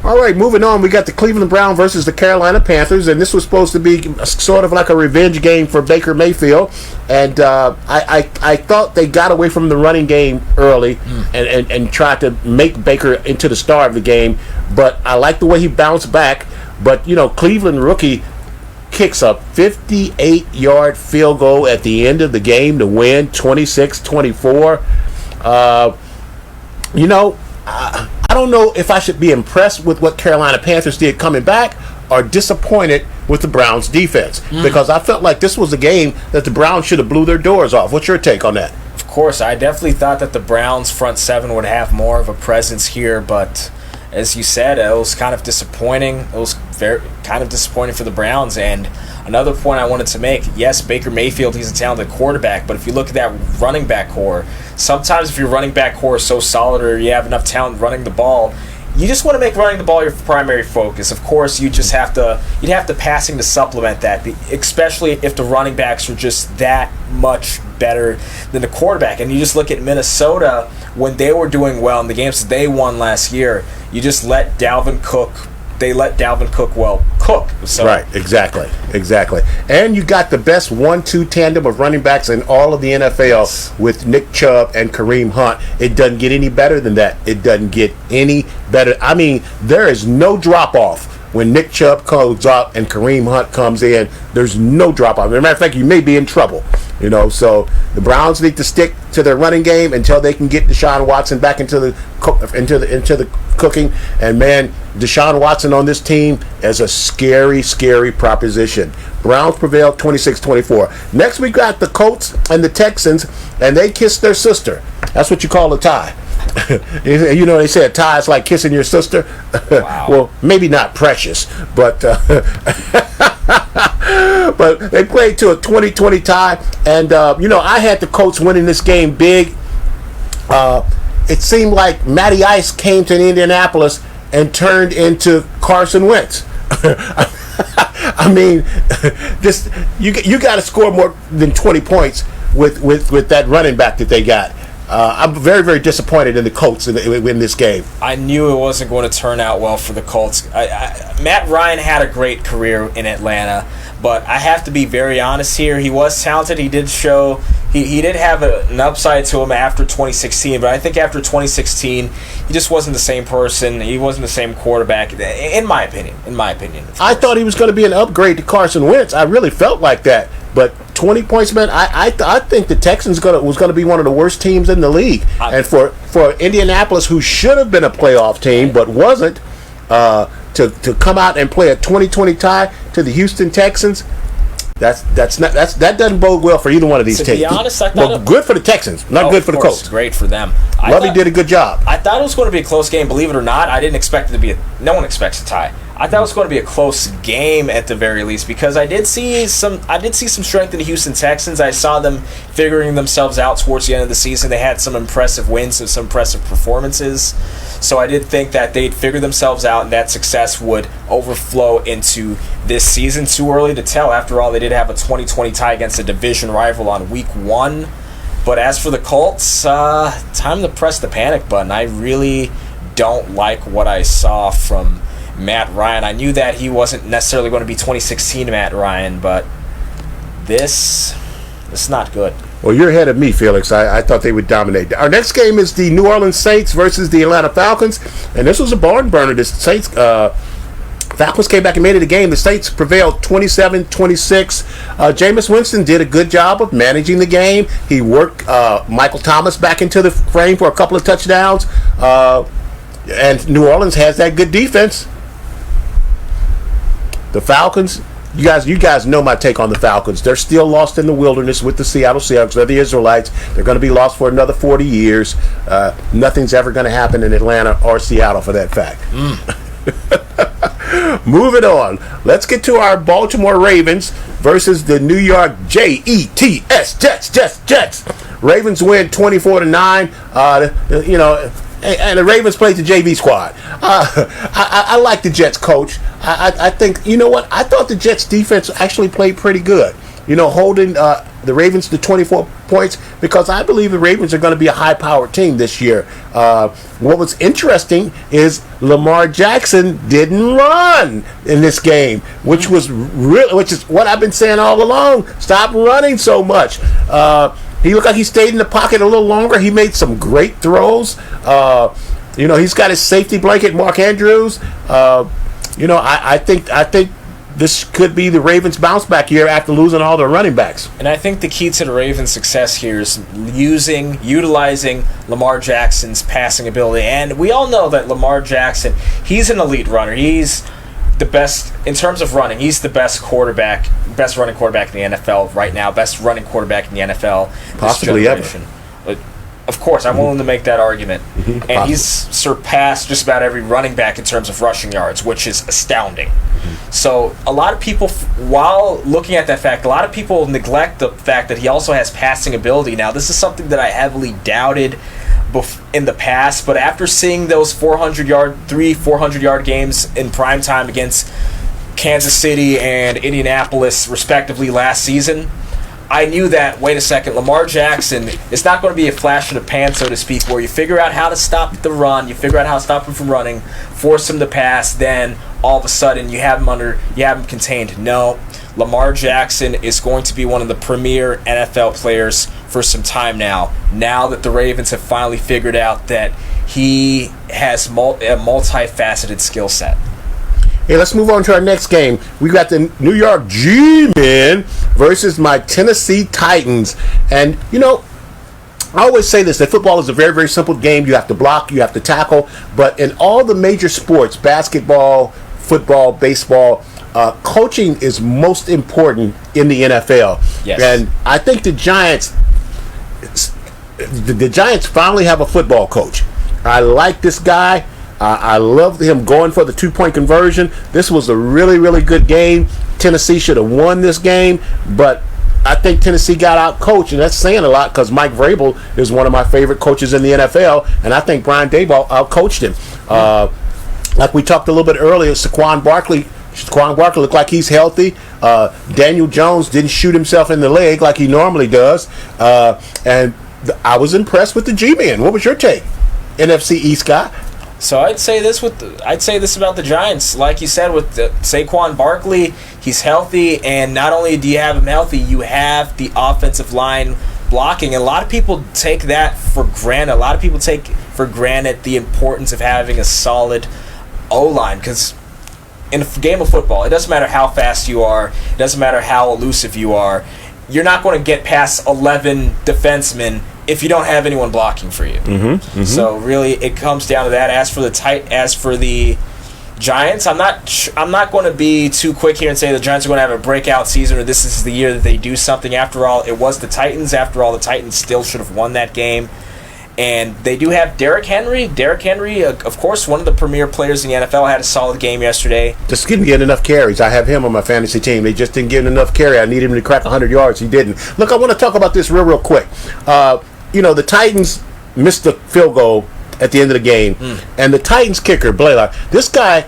All right, moving on. We got the Cleveland Browns versus the Carolina Panthers, and this was supposed to be sort of like a revenge game for Baker Mayfield. And I thought they got away from the running game early and tried to make Baker into the star of the game. But I like the way he bounced back. But, Cleveland rookie kicks a 58-yard field goal at the end of the game to win 26-24. I don't know if I should be impressed with what Carolina Panthers did coming back or disappointed with the Browns defense because I felt like this was a game that the Browns should have blew their doors off. What's your take on that? Of course, I definitely thought that the Browns front seven would have more of a presence here, but as you said, it was kind of disappointing. It was kind of disappointing for the Browns. And another point I wanted to make, yes, Baker Mayfield, he's a talented quarterback, but if you look at that running back core, sometimes if your running back core is so solid or you have enough talent running the ball, you just want to make running the ball your primary focus. Of course, you'd have to passing to supplement that, especially if the running backs are just that much better than the quarterback. And you just look at Minnesota when they were doing well in the games that they won last year. You just let Dalvin Cook. They let Dalvin Cook Cook. So. Right, exactly. And you got the best 1-2 tandem of running backs in all of the NFL with Nick Chubb and Kareem Hunt. It doesn't get any better than that. It doesn't get any better. I mean, there is no drop-off when Nick Chubb comes up and Kareem Hunt comes in. There's no drop-off. As a matter of fact, you may be in trouble. So the Browns need to stick to their running game until they can get Deshaun Watson back into the cooking. And man, Deshaun Watson on this team is a scary, scary proposition. Browns prevailed 26-24. Next, we got the Colts and the Texans, and they kissed their sister. That's what you call a tie. They say a tie is like kissing your sister. Wow. Well, maybe not Precious, but but they played to a 20-20 tie, and I had the Colts winning this game big. It seemed like Matty Ice came to Indianapolis and turned into Carson Wentz. I mean, just you got to score more than 20 points with that running back that they got. I'm very, very disappointed in the Colts in this game. I knew it wasn't going to turn out well for the Colts. Matt Ryan had a great career in Atlanta, but I have to be very honest here. He was talented. He did show he did have an upside to him after 2016, but I think after 2016, he just wasn't the same person. He wasn't the same quarterback, in my opinion. I thought he was going to be an upgrade to Carson Wentz. I really felt like that. But 20 points, man, I think the Texans was going to be one of the worst teams in the league. And for Indianapolis, who should have been a playoff team but wasn't, to come out and play a 20-20 tie to the Houston Texans, that doesn't bode well for either one of these teams. To be honest, I thought good for the Texans, not good for the Colts. Great for them. Lovey did a good job. I thought it was going to be a close game. Believe it or not, I didn't expect it to be. No one expects a tie. I thought it was going to be a close game at the very least because I did see some strength in the Houston Texans. I saw them figuring themselves out towards the end of the season. They had some impressive wins and some impressive performances. So I did think that they'd figure themselves out and that success would overflow into this season. Too early to tell. After all, they did have a 20-20 tie against a division rival on week 1. But as for the Colts, time to press the panic button. I really don't like what I saw from Matt Ryan. I knew that he wasn't necessarily going to be 2016 Matt Ryan, but this is not good. Well, you're ahead of me, Felix. I thought they would dominate. Our next game is the New Orleans Saints versus the Atlanta Falcons, and this was a barn burner. The Saints, Falcons came back and made it a game. The Saints prevailed 27-26. Jameis Winston did a good job of managing the game. He worked Michael Thomas back into the frame for a couple of touchdowns, and New Orleans has that good defense. The Falcons, you guys know my take on the Falcons. They're still lost in the wilderness with the Seattle Seahawks. They're the Israelites. They're going to be lost for another 40 years. Nothing's ever going to happen in Atlanta or Seattle for that fact. Moving on. Let's get to our Baltimore Ravens versus the New York Jets. Jets. Ravens win 24-9. And the Ravens played the JV squad. I like the Jets coach. I think, you know what? I thought the Jets defense actually played pretty good. Holding the Ravens to 24 points because I believe the Ravens are going to be a high-powered team this year. What was interesting is Lamar Jackson didn't run in this game, which is what I've been saying all along. Stop running so much. He looked like he stayed in the pocket a little longer. He made some great throws. He's got his safety blanket, Mark Andrews. I think this could be the Ravens' bounce back year after losing all their running backs. And I think the key to the Ravens' success here is utilizing Lamar Jackson's passing ability. And we all know that Lamar Jackson, he's an elite runner. He's the best in terms of running. He's the best running quarterback in the NFL right now. Best running quarterback in the NFL. Possibly ever. Of course, I'm willing to make that argument. And he's surpassed just about every running back in terms of rushing yards, which is astounding. So a lot of people, while looking at that fact, a lot of people neglect the fact that he also has passing ability. Now, this is something that I heavily doubted in the past, but after seeing those 400-yard games in prime time against Kansas City and Indianapolis, respectively, last season, I knew that, wait a second, Lamar Jackson is not going to be a flash in the pan, so to speak, where you figure out how to stop the run, you figure out how to stop him from running, force him to pass, then all of a sudden you have him contained. No, Lamar Jackson is going to be one of the premier NFL players for some time now. Now that the Ravens have finally figured out that he has a multifaceted skill set. Hey, let's move on to our next game. We got the New York G-Men versus my Tennessee Titans. And, you know, I always say this, that football is a very, very simple game. You have to block, you have to tackle. But in all the major sports, basketball, football, baseball, coaching is most important in the NFL. Yes. And I think the Giants finally have a football coach. I like this guy. I love him going for the 2-point conversion. This was a really, really good game. Tennessee should have won this game, but I think Tennessee got out coached, and that's saying a lot because Mike Vrabel is one of my favorite coaches in the NFL, and I think Brian Daboll out coached him. Like we talked a little bit earlier, Saquon Barkley looked like he's healthy. Daniel Jones didn't shoot himself in the leg like he normally does, and I was impressed with the G-Men. What was your take, NFC East guy? So I'd say this about the Giants. Like you said, with Saquon Barkley, he's healthy, and not only do you have him healthy, you have the offensive line blocking. And a lot of people take that for granted. A lot of people take for granted the importance of having a solid O-line, because in a game of football, it doesn't matter how fast you are, it doesn't matter how elusive you are, you're not going to get past 11 defensemen if you don't have anyone blocking for you. So really, it comes down to that. As for the Giants, I'm not going to be too quick here and say the Giants are going to have a breakout season or this is the year that they do something. After all, it was the Titans. After all, the Titans still should have won that game. And they do have Derrick Henry. Derrick Henry, of course, one of the premier players in the NFL, had a solid game yesterday. Just didn't get enough carries. I have him on my fantasy team. They just didn't give him enough carry. I needed him to crack 100 yards. He didn't. Look, I want to talk about this real quick. The Titans missed the field goal at the end of the game. And the Titans kicker, Blaylock, this guy,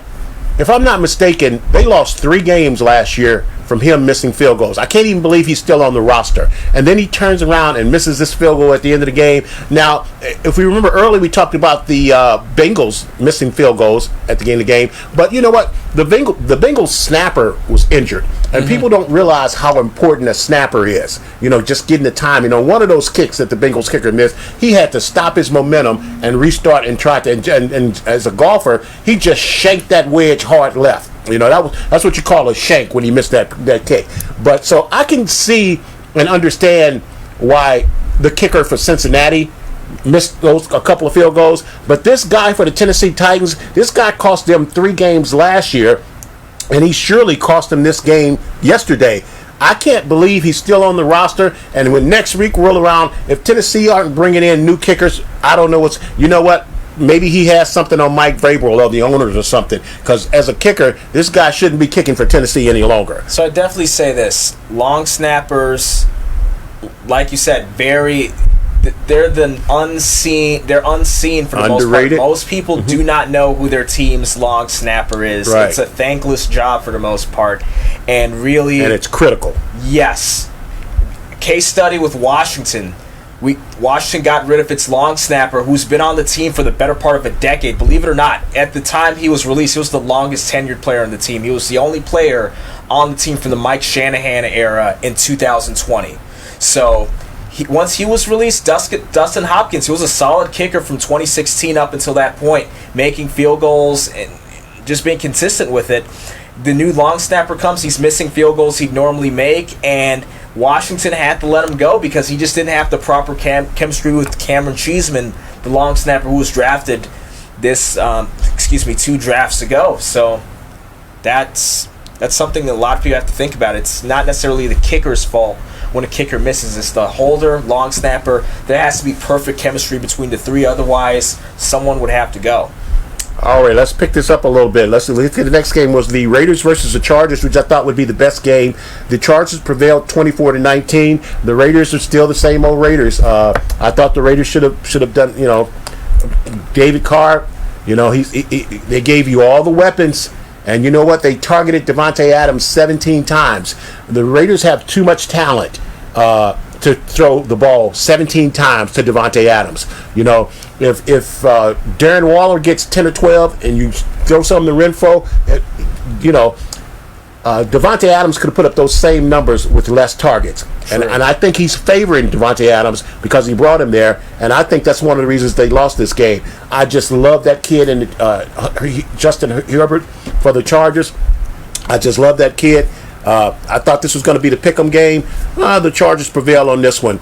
if I'm not mistaken, they lost 3 games last year from him missing field goals. I can't even believe he's still on the roster. And then he turns around and misses this field goal at the end of the game. Now, if we remember earlier, we talked about the Bengals missing field goals at the end of the game. But you know what? The Bengals snapper was injured. And people don't realize how important a snapper is. You know, just getting the timing. On one of those kicks that the Bengals kicker missed, he had to stop his momentum and restart and try to, and as a golfer, he just shanked that wedge hard left. You know, that's what you call a shank when he missed that kick. But so I can see and understand why the kicker for Cincinnati missed a couple of field goals. But this guy for the Tennessee Titans, this guy cost them 3 games last year, and he surely cost them this game yesterday. I can't believe he's still on the roster. And when next week roll around, if Tennessee aren't bringing in new kickers, I don't know you know what? Maybe he has something on Mike Vrabel or the owners or something. Because as a kicker, this guy shouldn't be kicking for Tennessee any longer. So I definitely say this: long snappers, like you said, they're the unseen. They're unseen for the Underrated. most part. Most people do not know who their team's long snapper is. Right. It's a thankless job for the most part, and it's critical. Yes. Case study with Washington. Washington got rid of its long snapper, who's been on the team for the better part of a decade. Believe it or not, at the time he was released, he was the longest tenured player on the team. He was the only player on the team from the Mike Shanahan era in 2020. So once he was released, Dustin Hopkins, he was a solid kicker from 2016 up until that point, making field goals and just being consistent with it. The new long snapper comes, he's missing field goals he'd normally make, and Washington had to let him go because he just didn't have the proper chemistry with Cameron Cheeseman, the long snapper who was drafted 2 drafts ago. So that's something that a lot of people have to think about. It's not necessarily the kicker's fault when a kicker misses. It's the holder, long snapper. There has to be perfect chemistry between the 3. Otherwise, someone would have to go. All right, let's pick this up a little bit. Let's look at the next game. Was the Raiders versus the Chargers, which I thought would be the best game. The Chargers prevailed 24-19. The Raiders are still the same old Raiders. I thought the Raiders should have done. You know, David Carr. You know, they gave you all the weapons, and you know what? They targeted Devontae Adams 17 times. The Raiders have too much talent to throw the ball 17 times to Devontae Adams. You know, if Darren Waller gets 10 or 12 and you throw something to Renfro, Devontae Adams could have put up those same numbers with less targets. And I think he's favoring Devontae Adams because he brought him there. And I think that's one of the reasons they lost this game. I just love that kid and Justin Herbert for the Chargers. I just love that kid. I thought this was going to be the pick'em game. The Chargers prevail on this one.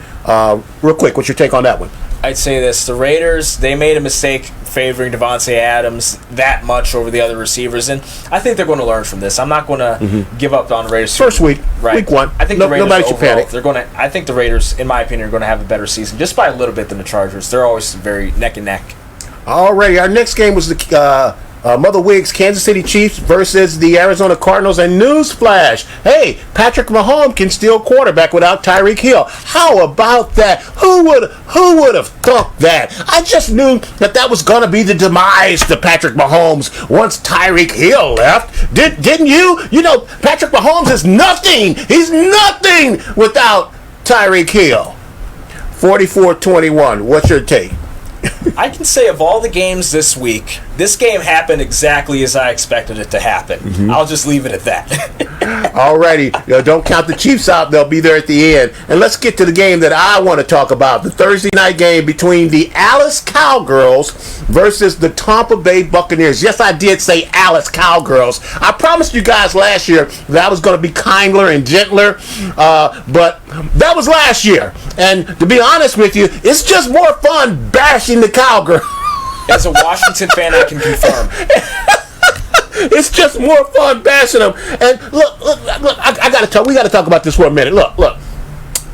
Real quick, what's your take on that one? I'd say this. The Raiders, they made a mistake favoring Devontae Adams that much over the other receivers, and I think they're going to learn from this. I'm not going to give up on the Raiders. First week, right. week one. I think the Raiders nobody should panic. I think the Raiders, in my opinion, are going to have a better season, just by a little bit than the Chargers. They're always very neck and neck. Alrighty, our next game was the Mother Wigs Kansas City Chiefs versus the Arizona Cardinals. And newsflash, hey, Patrick Mahomes can still quarterback without Tyreek Hill. How about that? Who would have thought that? I just knew that was going to be the demise to Patrick Mahomes once Tyreek Hill left. Didn't you? You know, Patrick Mahomes is nothing. He's nothing without Tyreek Hill. 44-21. What's your take? I can say of all the games this week, this game happened exactly as I expected it to happen. I'll just leave it at that. Alrighty, don't count the Chiefs out. They'll be there at the end. And let's get to the game that I want to talk about. The Thursday night game between the Dallas Cowgirls versus the Tampa Bay Buccaneers. Yes, I did say Dallas Cowgirls. I promised you guys last year that I was going to be kinder and gentler, but that was last year. And to be honest with you, it's just more fun bashing the Cowgirls. As a Washington fan, I can confirm. It's just more fun bashing them. And look, I got to talk. We got to talk about this for a minute. Look.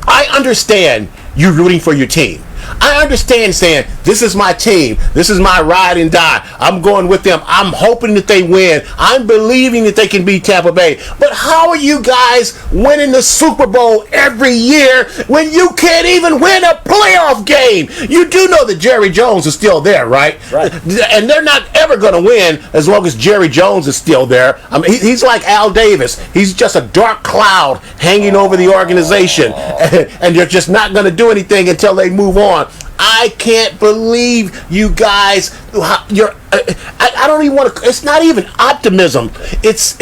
I understand you rooting for your team. I understand saying, this is my team. This is my ride and die. I'm going with them. I'm hoping that they win. I'm believing that they can beat Tampa Bay. But how are you guys winning the Super Bowl every year when you can't even win a playoff game? You do know that Jerry Jones is still there, right? Right. And they're not ever going to win as long as Jerry Jones is still there. I mean, he's like Al Davis. He's just a dark cloud hanging over the organization. And they're just not going to do anything until they move on. I can't believe you guys. I don't even want to. It's not even optimism. It's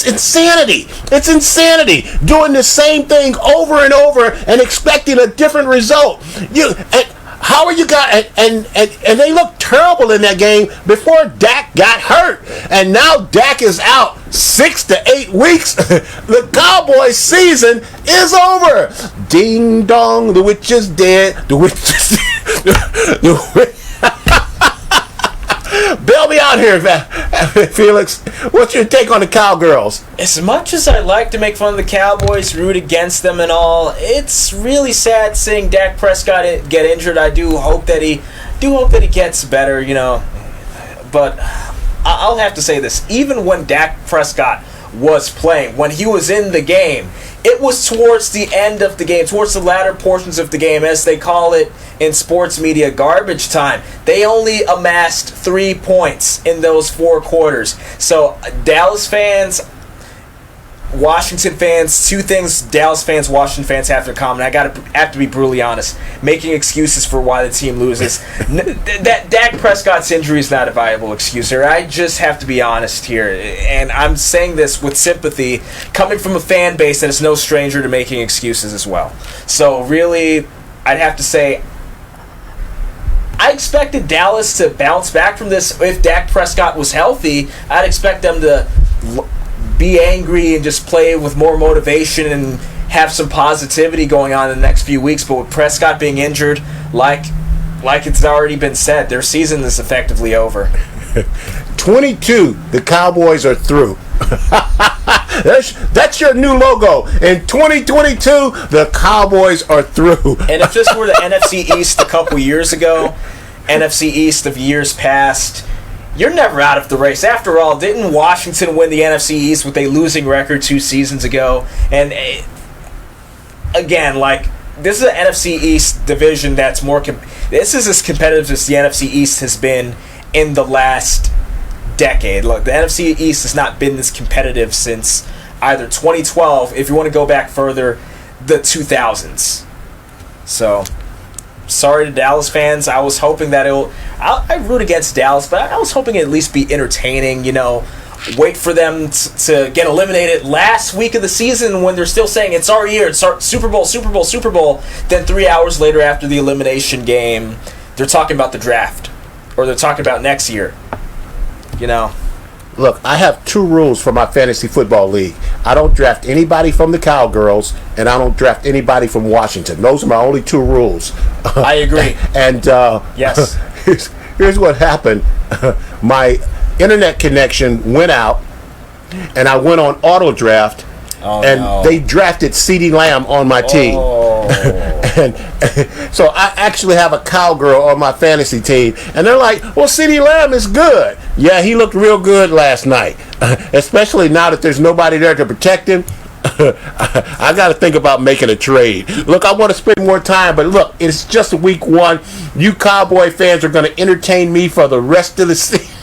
insanity. It's insanity doing the same thing over and over and expecting a different result. How are you guys? And they looked terrible in that game before Dak got hurt, and now Dak is out 6 to 8 weeks. The Cowboys season is over. Ding dong, the witch is dead. The witch is bail me out here, Felix. What's your take on the Cowgirls? As much as I like to make fun of the Cowboys, root against them and all, it's really sad seeing Dak Prescott get injured. I do hope that he gets better, But I'll have to say this: even when Dak Prescott was playing, when he was in the game, it was towards the end of the game, towards the latter portions of the game, as they call it in sports media, garbage time. They only amassed 3 points in those 4 quarters. So Dallas fans, Washington fans, two things Dallas fans, Washington fans have in common. I have to be brutally honest. Making excuses for why the team loses. That Dak Prescott's injury is not a viable excuse here. I just have to be honest here. And I'm saying this with sympathy, coming from a fan base that is no stranger to making excuses as well. So really, I'd have to say, I expected Dallas to bounce back from this. If Dak Prescott was healthy, I'd expect them to be angry and just play with more motivation and have some positivity going on in the next few weeks. But with Prescott being injured, like it's already been said, their season is effectively over. 22, the Cowboys are through. That's your new logo. In 2022, the Cowboys are through. And if this were the NFC East a couple years ago, NFC East of years past, you're never out of the race. After all, didn't Washington win the NFC East with a losing record 2 seasons ago? And again, this is an NFC East division that's more. This is as competitive as the NFC East has been in the last decade. Look, the NFC East has not been this competitive since either 2012, if you want to go back further, the 2000s. So, sorry to Dallas fans. I was hoping that I root against Dallas, but I was hoping it'd at least be entertaining, wait for them to get eliminated last week of the season when they're still saying it's our year, it's our Super Bowl, Super Bowl, Super Bowl. Then 3 hours later after the elimination game, they're talking about the draft. Or they're talking about next year. You know. Look, I have 2 rules for my fantasy football league. I don't draft anybody from the Cowgirls, and I don't draft anybody from Washington. Those are my only 2 rules. I agree. And yes, here's what happened. My internet connection went out, and I went on auto draft, they drafted CeeDee Lamb on my team. And so I actually have a Cowgirl on my fantasy team, and they're like, well, CeeDee Lamb is good. Yeah, he looked real good last night, especially now that there's nobody there to protect him. I got to think about making a trade. Look, I want to spend more time, but look, it's just week 1. You Cowboy fans are going to entertain me for the rest of the season.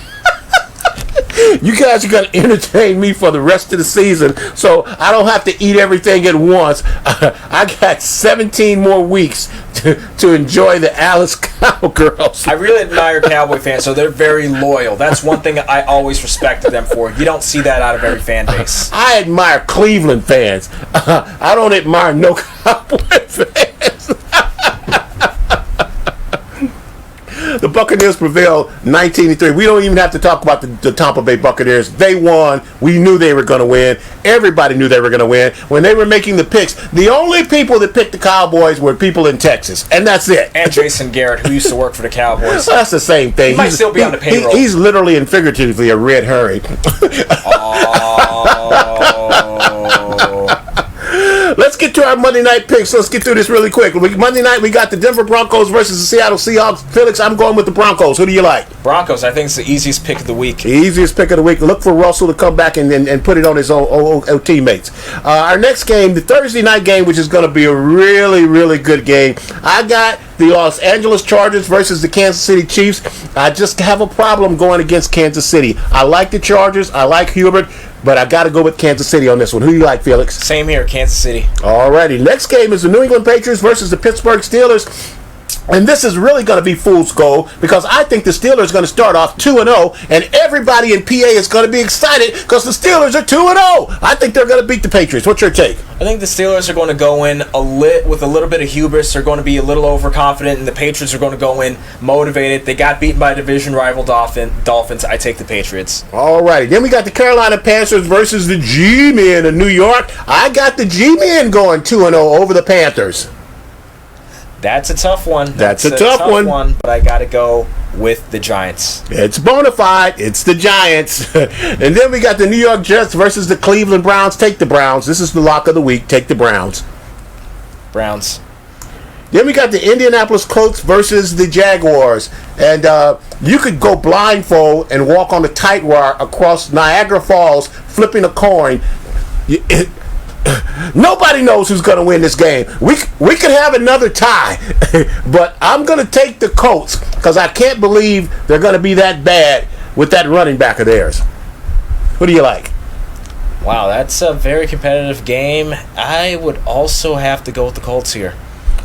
You guys are going to entertain me for the rest of the season, so I don't have to eat everything at once. I got 17 more weeks to enjoy the Alice Cowgirls. I really admire Cowboy fans, so they're very loyal. That's one thing I always respected them for. You don't see that out of every fan base. I admire Cleveland fans. I don't admire no Cowboy fans. The Buccaneers prevailed 19-3. We don't even have to talk about the Tampa Bay Buccaneers. They won. We knew they were going to win. Everybody knew they were going to win. When they were making the picks, the only people that picked the Cowboys were people in Texas, and that's it. And Jason Garrett, who used to work for the Cowboys. That's the same thing. He might still be on the payroll. He's literally and figuratively a red herring. Let's get to our Monday night picks. Let's get through this really quick. Monday night, we got the Denver Broncos versus the Seattle Seahawks. Felix, I'm going with the Broncos. Who do you like? Broncos, I think it's the easiest pick of the week. The easiest pick of the week. Look for Russell to come back and put it on his own teammates. Our next game, the Thursday night game, which is going to be a really, really good game. I got the Los Angeles Chargers versus the Kansas City Chiefs. I just have a problem going against Kansas City. I like the Chargers. I like Hubert. But I got to go with Kansas City on this one. Who do you like, Felix? Same here, Kansas City. Alrighty. Next game is the New England Patriots versus the Pittsburgh Steelers. And this is really going to be fool's gold because I think the Steelers are going to start off 2-0, and everybody in PA is going to be excited because the Steelers are 2-0. I think they're going to beat the Patriots. What's your take? I think the Steelers are going to go in with a little bit of hubris. They're going to be a little overconfident, and the Patriots are going to go in motivated. They got beaten by division rival Dolphins. I take the Patriots. Alrighty. Then we got the Carolina Panthers versus the G-Men in New York. I got the G-Men going 2-0 over the Panthers. That's a tough one. That's a tough one. But I got to go with the Giants. It's bona fide. It's the Giants. And then we got the New York Jets versus the Cleveland Browns. Take the Browns. This is the lock of the week. Take the Browns. Browns. Then we got the Indianapolis Colts versus the Jaguars. And you could go blindfold and walk on the tight wire across Niagara Falls, flipping a coin. Nobody knows who's going to win this game. We could have another tie, but I'm going to take the Colts because I can't believe they're going to be that bad with that running back of theirs. Who do you like? Wow, that's a very competitive game. I would also have to go with the Colts here.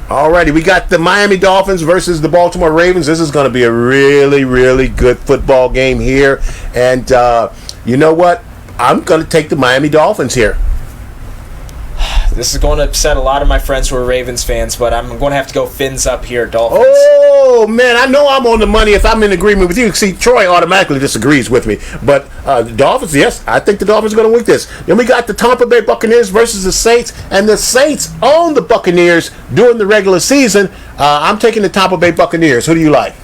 Alrighty, we got the Miami Dolphins versus the Baltimore Ravens. This is going to be a really, really good football game here. And you know what? I'm going to take the Miami Dolphins here. This is going to upset a lot of my friends who are Ravens fans, but I'm going to have to go fins up here, Dolphins. Oh, man, I know I'm on the money if I'm in agreement with you. See, Troy automatically disagrees with me. But the Dolphins, yes, I think the Dolphins are going to win this. Then we got the Tampa Bay Buccaneers versus the Saints, and the Saints own the Buccaneers during the regular season. I'm taking the Tampa Bay Buccaneers. Who do you like?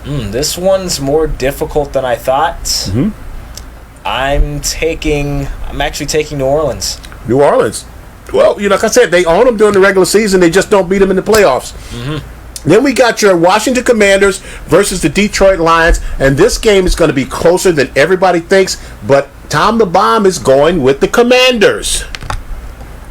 This one's more difficult than I thought. Mm-hmm. I'm actually taking New Orleans. New Orleans. Well, like I said, they own them during the regular season. They just don't beat them in the playoffs. Mm-hmm. Then we got your Washington Commanders versus the Detroit Lions, and this game is going to be closer than everybody thinks, but Tom the Bomb is going with the Commanders.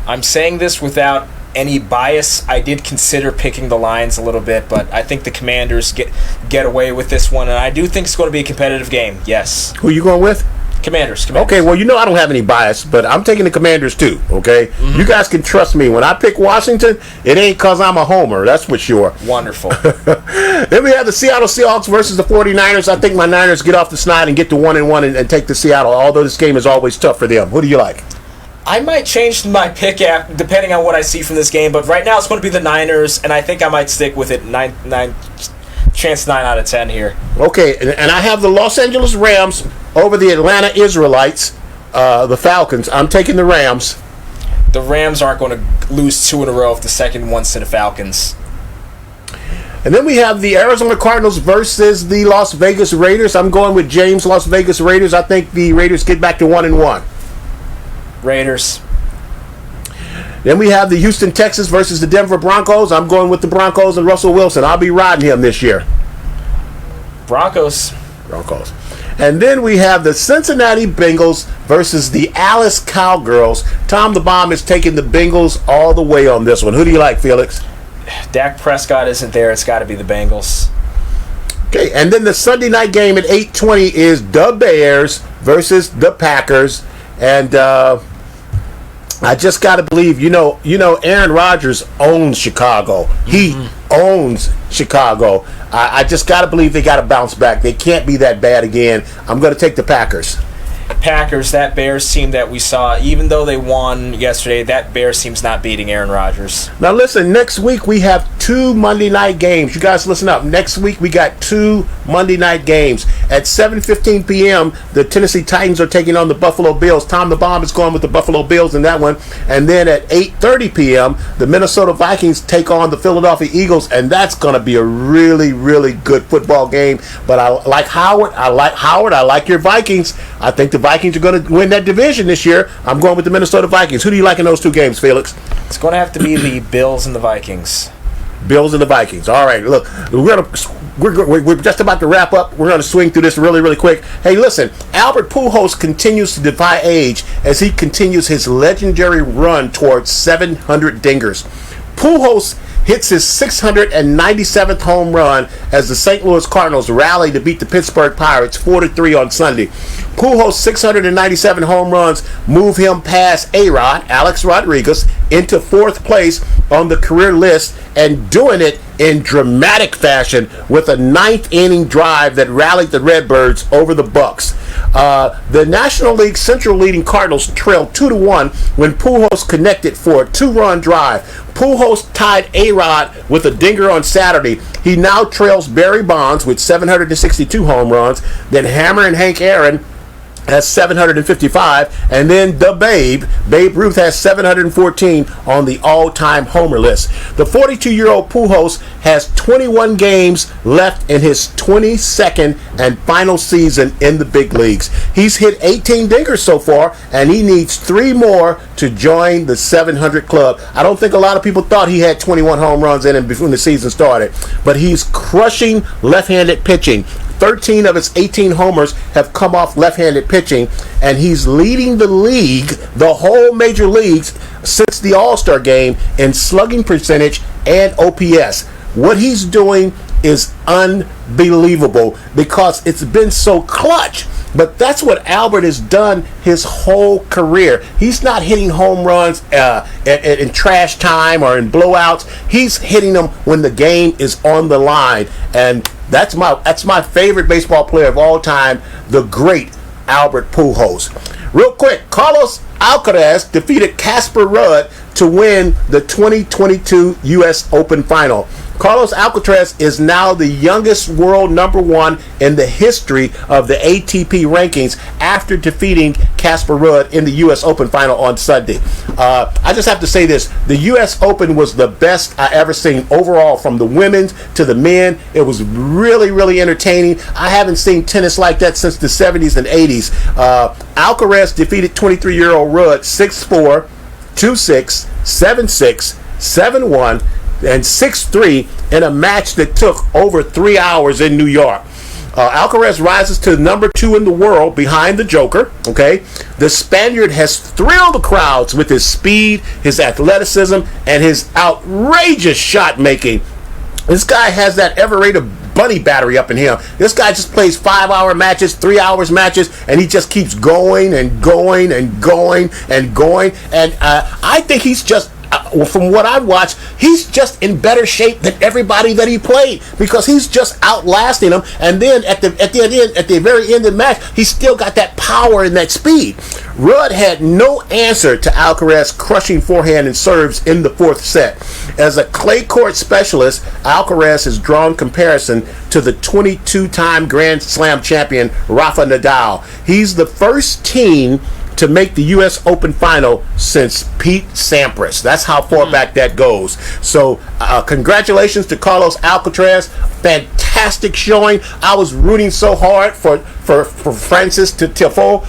I'm saying this without any bias. I did consider picking the Lions a little bit, but I think the Commanders get away with this one, and I do think it's going to be a competitive game, yes. Who are you going with? Commanders. Okay, well, I don't have any bias, but I'm taking the Commanders too, okay? You guys can trust me. When I pick Washington, it ain't because I'm a homer. That's for sure. Wonderful. Then we have the Seattle Seahawks versus the 49ers. I think my Niners get off the snide and get to 1-1 and take the Seattle, although this game is always tough for them. Who do you like? I might change my pick depending on what I see from this game, but right now it's going to be the Niners, and I think I might stick with it. Chance 9 out of 10 here. Okay, and I have the Los Angeles Rams over the Atlanta Israelites, the Falcons. I'm taking the Rams. The Rams aren't going to lose 2 in a row if the second one's to the Falcons. And then we have the Arizona Cardinals versus the Las Vegas Raiders. I'm going with James, Las Vegas Raiders. I think the Raiders get back to 1-1. Raiders. Then we have the Houston Texans versus the Denver Broncos. I'm going with the Broncos and Russell Wilson. I'll be riding him this year. Broncos. And then we have the Cincinnati Bengals versus the Alice Cowgirls. Tom the Bomb is taking the Bengals all the way on this one. Who do you like, Felix? Dak Prescott isn't there. It's got to be the Bengals. Okay, and then the Sunday night game at 8:20 is the Bears versus the Packers. And I just got to believe, Aaron Rodgers owns Chicago. He owns Chicago. I just got to believe they got to bounce back. They can't be that bad again. I'm going to take the Packers. Packers, that Bears team that we saw, even though they won yesterday, that Bears team's not beating Aaron Rodgers. Now listen, next week we have 2 Monday night games. You guys listen up. Next week we got 2 Monday night games. At 7:15 p.m., the Tennessee Titans are taking on the Buffalo Bills. Tom the Bomb is going with the Buffalo Bills in that one. And then at 8:30 p.m., the Minnesota Vikings take on the Philadelphia Eagles, and that's going to be a really, really good football game. But I like Howard. I like your Vikings. I think the Vikings are going to win that division this year. I'm going with the Minnesota Vikings. Who do you like in those 2 games, Felix? It's going to have to be the Bills and the Vikings. Bills and the Vikings. All right, look, we're just about to wrap up. We're going to swing through this really, really quick. Hey, listen, Albert Pujols continues to defy age as he continues his legendary run towards 700 dingers. Pujols hits his 697th home run as the St. Louis Cardinals rally to beat the Pittsburgh Pirates 4-3 on Sunday. Pujols' 697 home runs move him past A-Rod, Alex Rodriguez, into 4th place on the career list, and doing it in dramatic fashion with a 9th inning drive that rallied the Redbirds over the Bucks. The National League Central leading Cardinals trailed 2-1 when Pujols connected for a 2-run drive. Pujols tied A-Rod with a dinger on Saturday. He now trails Barry Bonds with 762 home runs. Then Hammer and Hank Aaron has 755, and then the Babe Ruth has 714 on the all-time homer list. The 42-year-old Pujols has 21 games left in his 22nd and final season in the big leagues. He's hit 18 dingers so far, and he needs 3 more to join the 700 club. I don't think a lot of people thought he had 21 home runs in him before the season started, but he's crushing left-handed pitching. 13 of his 18 homers have come off left-handed pitching, and he's leading the league, the whole major leagues, since the All-Star game in slugging percentage and OPS. What he's doing is unbelievable because it's been so clutch. But that's what Albert has done his whole career. He's not hitting home runs in trash time or in blowouts. He's hitting them when the game is on the line. And that's my favorite baseball player of all time, the great Albert Pujols. Real quick, Carlos Alcaraz defeated Casper Ruud to win the 2022 U.S. Open final. Carlos Alcaraz is now the youngest world number 1 in the history of the ATP rankings after defeating Casper Ruud in the U.S. Open final on Sunday. I just have to say this. The U.S. Open was the best I ever seen overall, from the women to the men. It was really, really entertaining. I haven't seen tennis like that since the 70s and 80s. Alcaraz defeated 23-year-old Ruud 6-4, 2-6, 7-6, 7-1, and 6-3 in a match that took over 3 hours in New York. Alcaraz rises to number 2 in the world behind the Joker. Okay, the Spaniard has thrilled the crowds with his speed, his athleticism, and his outrageous shot making. This guy has that ever rate of bunny battery up in him. This guy just plays 5-hour matches, 3 hours matches, and he just keeps going and going and going and going. And I think he's just, from what I've watched, he's just in better shape than everybody that he played, because he's just outlasting them. And then at the very end of the match, he's still got that power and that speed. Rudd had no answer to Alcaraz crushing forehand and serves in the fourth set. As a clay court specialist, Alcaraz has drawn comparison to the 22-time Grand Slam champion Rafa Nadal. He's the first teen to make the U.S. Open final since Pete Sampras. That's how far back that goes. So congratulations to Carlos Alcaraz. Fantastic showing. I was rooting so hard for Francis Tiafoe.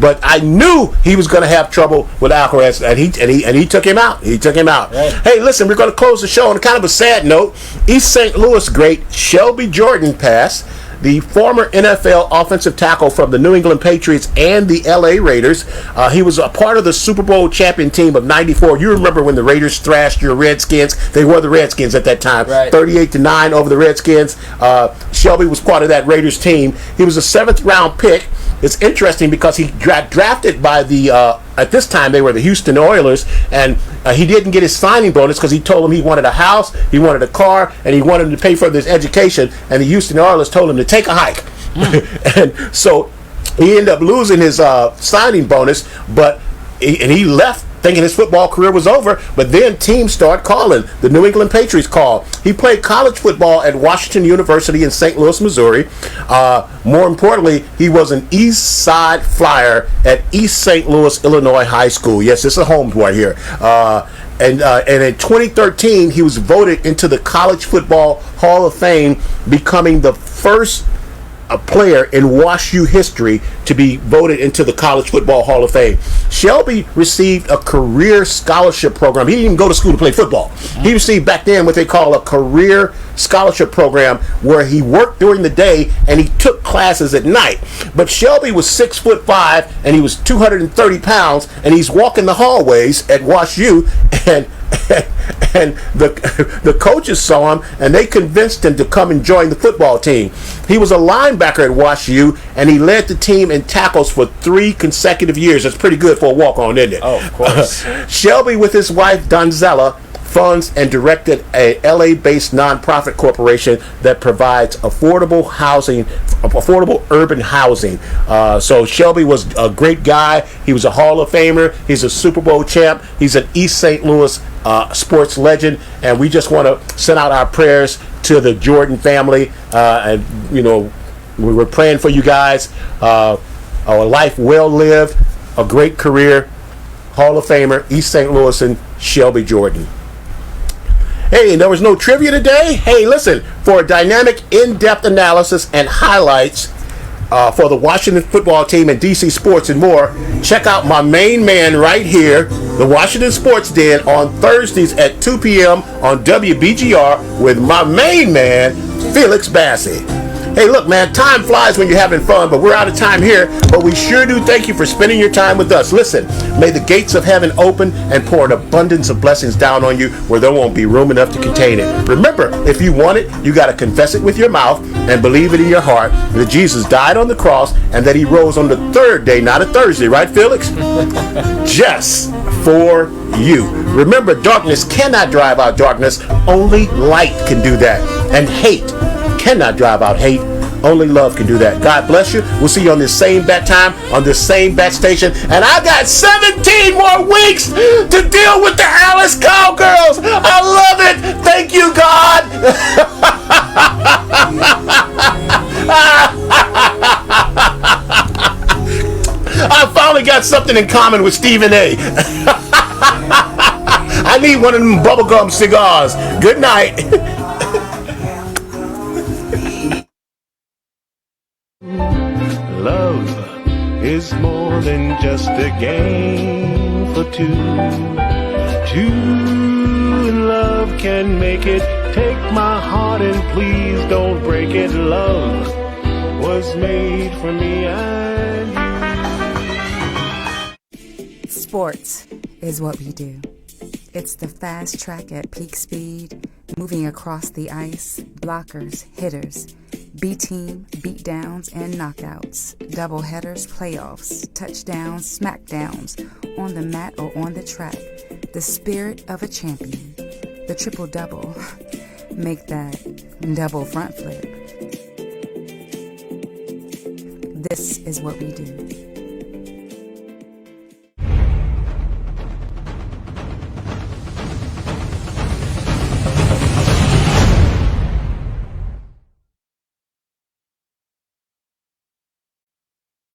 But I knew he was going to have trouble with Alcaraz, and he took him out. He took him out. Right. Hey, listen, we're going to close the show on kind of a sad note. East St. Louis great Shelby Jordan passed. The former NFL offensive tackle from the New England Patriots and the LA Raiders. He was a part of the Super Bowl champion team of '94. You remember when the Raiders thrashed your Redskins? They were the Redskins at that time. Right. 38-9 over the Redskins. Shelby was part of that Raiders team. He was a 7th-round pick. It's interesting because he got drafted by the, at this time they were the Houston Oilers, and he didn't get his signing bonus because he told them he wanted a house, he wanted a car, and he wanted to pay for his education, and the Houston Oilers told him to take a hike. And so he ended up losing his signing bonus, but he left thinking his football career was over, but then teams start calling. The New England Patriots called. He played college football at Washington University in St. Louis, Missouri. More importantly, he was an East Side Flyer at East St. Louis, Illinois High School. Yes, it's a home right here. And in 2013, he was voted into the College Football Hall of Fame, becoming the first player in WashU history to be voted into the College Football Hall of Fame. Shelby received a career scholarship program. He didn't even go to school to play football. He received back then what they call a career scholarship program, where he worked during the day and he took classes at night. But Shelby was 6'5" and he was 230 pounds, and he's walking the hallways at WashU, and the coaches saw him and they convinced him to come and join the football team. He was a linebacker at WashU, and he led the team in tackles for 3 consecutive years. That's pretty good for a walk-on, isn't it? Oh, of course. Shelby, with his wife Donzella, funds and directed a LA-based nonprofit corporation that provides affordable urban housing. So Shelby was a great guy. He was a Hall of Famer. He's a Super Bowl champ. He's an East St. Louis sports legend, and we just want to send out our prayers to the Jordan family. And you know, we were praying for you guys. A life well lived, a great career. Hall of Famer, East St. Louis, and Shelby Jordan. Hey, there was no trivia today? Hey, listen, for a dynamic, in-depth analysis and highlights for the Washington football team and DC Sports and more, check out my main man right here, the Washington Sports Den, on Thursdays at 2 p.m. on WBGR with my main man, Felix Bassi. Hey, look, man, time flies when you're having fun, but we're out of time here. But we sure do thank you for spending your time with us. Listen, may the gates of heaven open and pour an abundance of blessings down on you where there won't be room enough to contain it. Remember, if you want it, you got to confess it with your mouth and believe it in your heart that Jesus died on the cross and that he rose on the 3rd day, not a Thursday, right, Felix? Just for you. Remember, darkness cannot drive out darkness. Only light can do that. And hate cannot drive out hate. Only love can do that. God bless you. We'll see you on this same bat time, on this same bat station. And I got 17 more weeks to deal with the Alice Cowgirls. I love it. Thank you, God. I finally got something in common with Stephen A. I need one of them bubblegum cigars. Good night. Love is more than just a game for two. Two in love can make it. Take my heart and please don't break it. Love was made for me and you. Sports is what we do. It's the fast track at peak speed, moving across the ice, blockers, hitters, B-team, beatdowns, and knockouts, doubleheaders, playoffs, touchdowns, smackdowns, on the mat or on the track. The spirit of a champion. The triple-double. Make that double front flip. This is what we do.